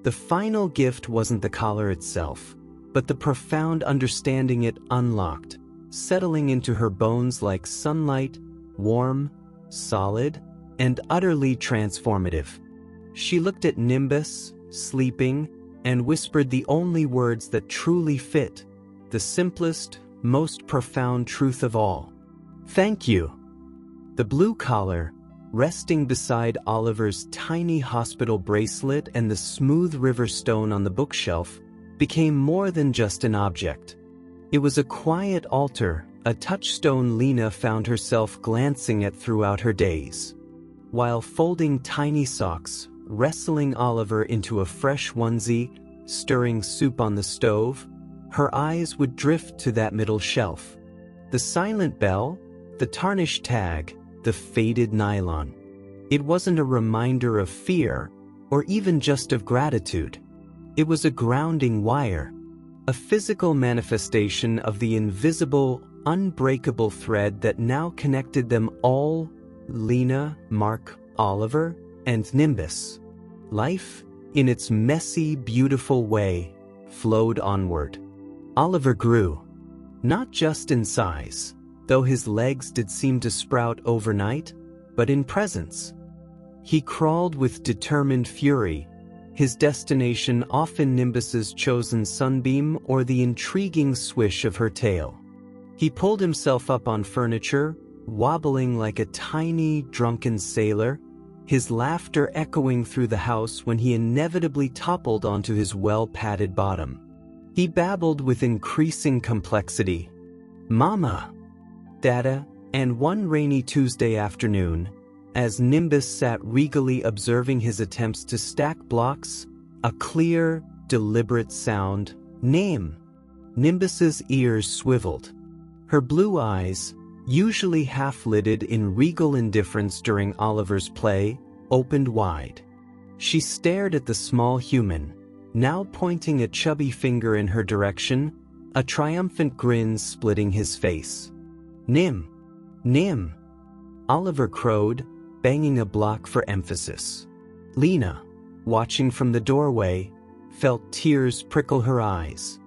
The final gift wasn't the collar itself, but the profound understanding it unlocked, settling into her bones like sunlight, warm, solid, and utterly transformative. She looked at Nimbus, sleeping, and whispered the only words that truly fit, the simplest, most profound truth of all. "Thank you." The blue collar, resting beside Oliver's tiny hospital bracelet and the smooth river stone on the bookshelf, became more than just an object. It was a quiet altar, a touchstone Lena found herself glancing at throughout her days. While folding tiny socks, wrestling Oliver into a fresh onesie, stirring soup on the stove, her eyes would drift to that middle shelf. The silent bell, the tarnished tag, the faded nylon. It wasn't a reminder of fear, or even just of gratitude. It was a grounding wire, a physical manifestation of the invisible, unbreakable thread that now connected them all: Lena, Mark, Oliver, and Nimbus. Life, in its messy, beautiful way, flowed onward. Oliver grew, not just in size, though his legs did seem to sprout overnight, but in presence. He crawled with determined fury, his destination often Nimbus's chosen sunbeam or the intriguing swish of her tail. He pulled himself up on furniture, wobbling like a tiny, drunken sailor, his laughter echoing through the house when he inevitably toppled onto his well-padded bottom. He babbled with increasing complexity. "Mama," "Dada," and one rainy Tuesday afternoon, as Nimbus sat regally observing his attempts to stack blocks, a clear, deliberate sound, "Name." Nimbus's ears swiveled. Her blue eyes, usually half-lidded in regal indifference during Oliver's play, opened wide. She stared at the small human, now pointing a chubby finger in her direction, a triumphant grin splitting his face. "Nim. Nim," Oliver crowed, banging a block for emphasis. Lena, watching from the doorway, felt tears prickle her eyes.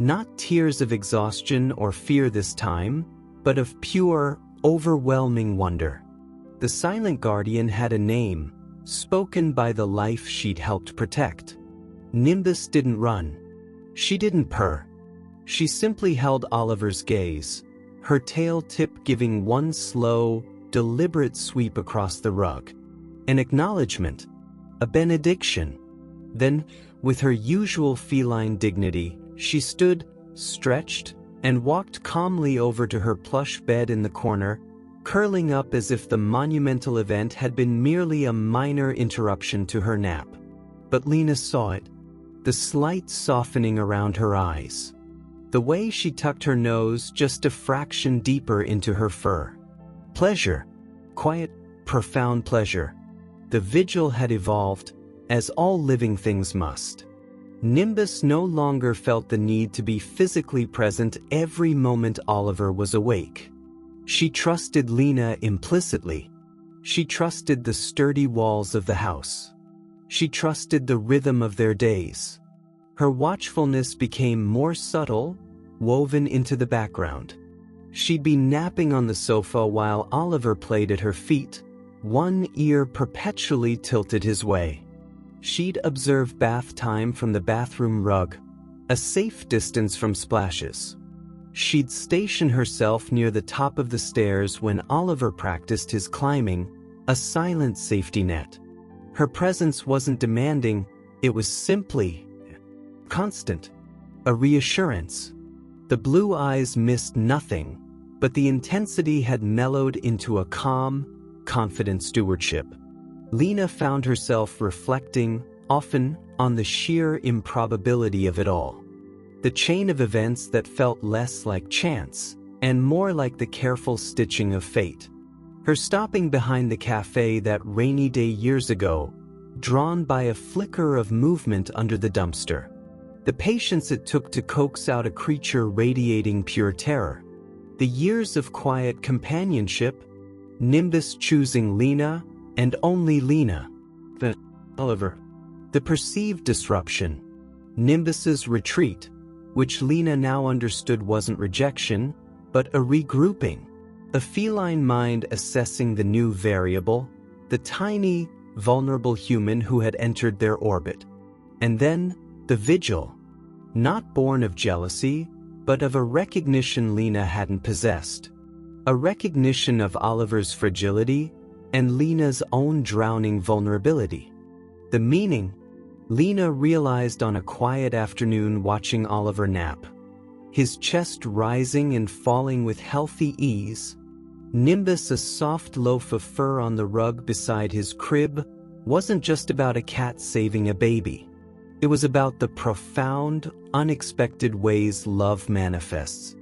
Not tears of exhaustion or fear this time, but of pure, overwhelming wonder. The silent guardian had a name, spoken by the life she'd helped protect. Nimbus didn't run. She didn't purr. She simply held Oliver's gaze, her tail tip giving one slow, deliberate sweep across the rug. An acknowledgement, a benediction. Then, with her usual feline dignity, she stood, stretched, and walked calmly over to her plush bed in the corner, curling up as if the monumental event had been merely a minor interruption to her nap. But Lena saw it, the slight softening around her eyes, the way she tucked her nose just a fraction deeper into her fur. Pleasure, quiet, profound pleasure. The vigil had evolved, as all living things must. Nimbus no longer felt the need to be physically present every moment Oliver was awake. She trusted Lena implicitly. She trusted the sturdy walls of the house. She trusted the rhythm of their days. Her watchfulness became more subtle, woven into the background. She'd be napping on the sofa while Oliver played at her feet, one ear perpetually tilted his way. She'd observe bath time from the bathroom rug, a safe distance from splashes. She'd station herself near the top of the stairs when Oliver practiced his climbing, a silent safety net. Her presence wasn't demanding, it was simply constant, a reassurance. The blue eyes missed nothing, but the intensity had mellowed into a calm, confident stewardship. Lena found herself reflecting, often, on the sheer improbability of it all. The chain of events that felt less like chance, and more like the careful stitching of fate. Her stopping behind the cafe that rainy day years ago, drawn by a flicker of movement under the dumpster. The patience it took to coax out a creature radiating pure terror. The years of quiet companionship, Nimbus choosing Lena, and only Lena. Oliver. The perceived disruption, Nimbus's retreat, which Lena now understood wasn't rejection, but a regrouping. A feline mind assessing the new variable, the tiny, vulnerable human who had entered their orbit. And then, the vigil. Not born of jealousy, but of a recognition Lena hadn't possessed. A recognition of Oliver's fragility and Lena's own drowning vulnerability. The meaning, Lena realized on a quiet afternoon watching Oliver nap. His chest rising and falling with healthy ease. Nimbus, a soft loaf of fur on the rug beside his crib, wasn't just about a cat saving a baby. It was about the profound, unexpected ways love manifests.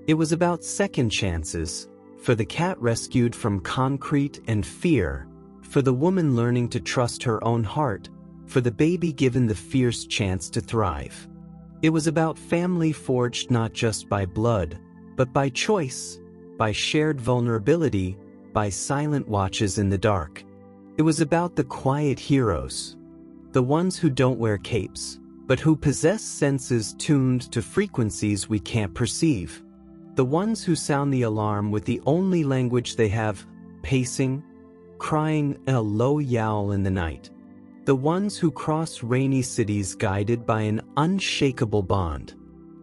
It was about second chances, for the cat rescued from concrete and fear, for the woman learning to trust her own heart, for the baby given the fierce chance to thrive. It was about family forged not just by blood, but by choice, by shared vulnerability, by silent watches in the dark. It was about the quiet heroes, the ones who don't wear capes, but who possess senses tuned to frequencies we can't perceive. The ones who sound the alarm with the only language they have, pacing, crying a low yowl in the night. The ones who cross rainy cities guided by an unshakable bond.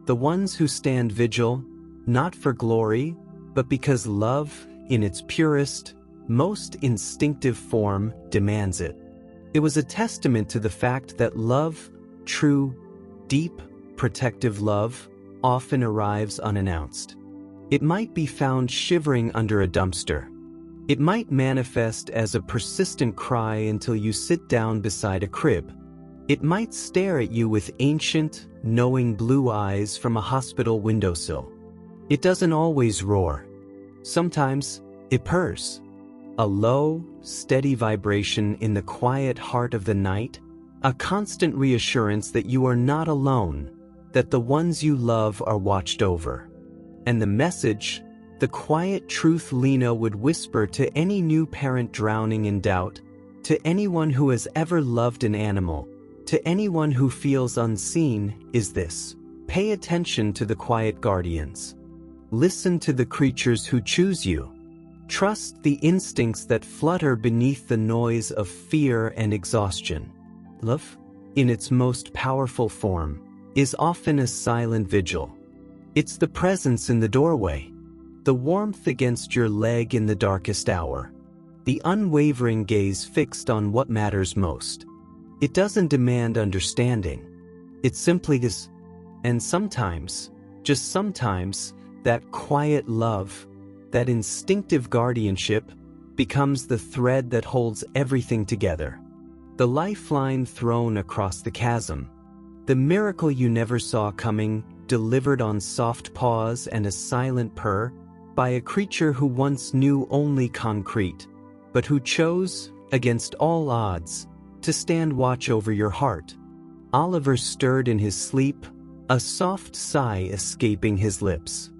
The ones who stand vigil, not for glory, but because love, in its purest, most instinctive form, demands it. It was a testament to the fact that love, true, deep, protective love, often arrives unannounced. It might be found shivering under a dumpster. It might manifest as a persistent cry until you sit down beside a crib. It might stare at you with ancient, knowing blue eyes from a hospital windowsill. It doesn't always roar. Sometimes, it purrs. A low, steady vibration in the quiet heart of the night, a constant reassurance that you are not alone, that the ones you love are watched over. And the message, the quiet truth Lena would whisper to any new parent drowning in doubt, to anyone who has ever loved an animal, to anyone who feels unseen, is this: pay attention to the quiet guardians. Listen to the creatures who choose you. Trust the instincts that flutter beneath the noise of fear and exhaustion. Love, in its most powerful form, is often a silent vigil. It's the presence in the doorway, the warmth against your leg in the darkest hour, the unwavering gaze fixed on what matters most. It doesn't demand understanding. It simply is. And sometimes, just sometimes, that quiet love, that instinctive guardianship, becomes the thread that holds everything together. The lifeline thrown across the chasm. The miracle you never saw coming, delivered on soft paws and a silent purr, by a creature who once knew only concrete, but who chose, against all odds, to stand watch over your heart. Oliver stirred in his sleep, a soft sigh escaping his lips.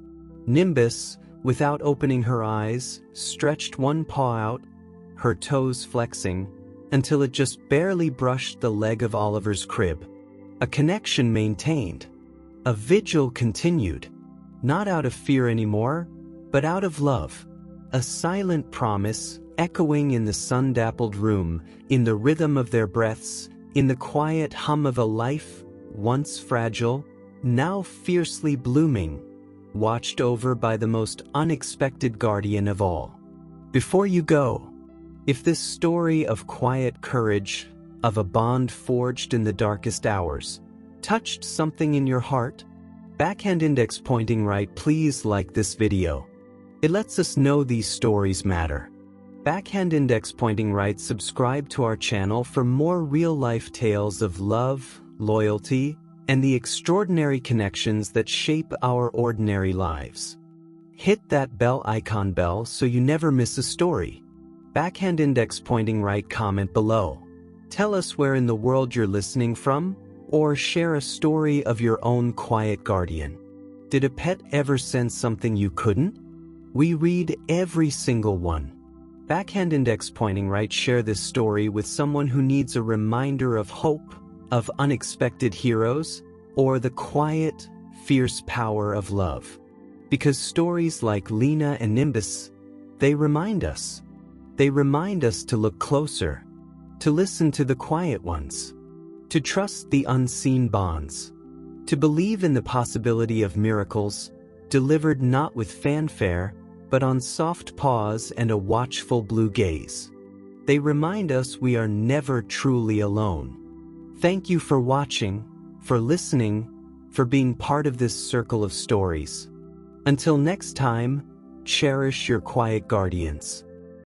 Nimbus, without opening her eyes, stretched one paw out, her toes flexing, until it just barely brushed the leg of Oliver's crib. A connection maintained. A vigil continued. Not out of fear anymore, but out of love. A silent promise, echoing in the sun-dappled room, in the rhythm of their breaths, in the quiet hum of a life, once fragile, now fiercely blooming, watched over by the most unexpected guardian of all. Before you go, if this story of quiet courage, of a bond forged in the darkest hours, touched something in your heart, backhand index pointing right, please like this video. It lets us know these stories matter. Backhand index pointing right, subscribe to our channel for more real-life tales of love, loyalty, and the extraordinary connections that shape our ordinary lives. Hit that bell icon so you never miss a story. Backhand index pointing right, comment below. Tell us where in the world you're listening from, or share a story of your own quiet guardian. Did a pet ever sense something you couldn't? We read every single one. Backhand index pointing right, share this story with someone who needs a reminder of hope, of unexpected heroes, or the quiet, fierce power of love. Because stories like Lena and Nimbus, they remind us. They remind us to look closer, to listen to the quiet ones, to trust the unseen bonds, to believe in the possibility of miracles, delivered not with fanfare, but on soft paws and a watchful blue gaze. They remind us we are never truly alone. Thank you for watching, for listening, for being part of this circle of stories. Until next time, cherish your quiet guardians.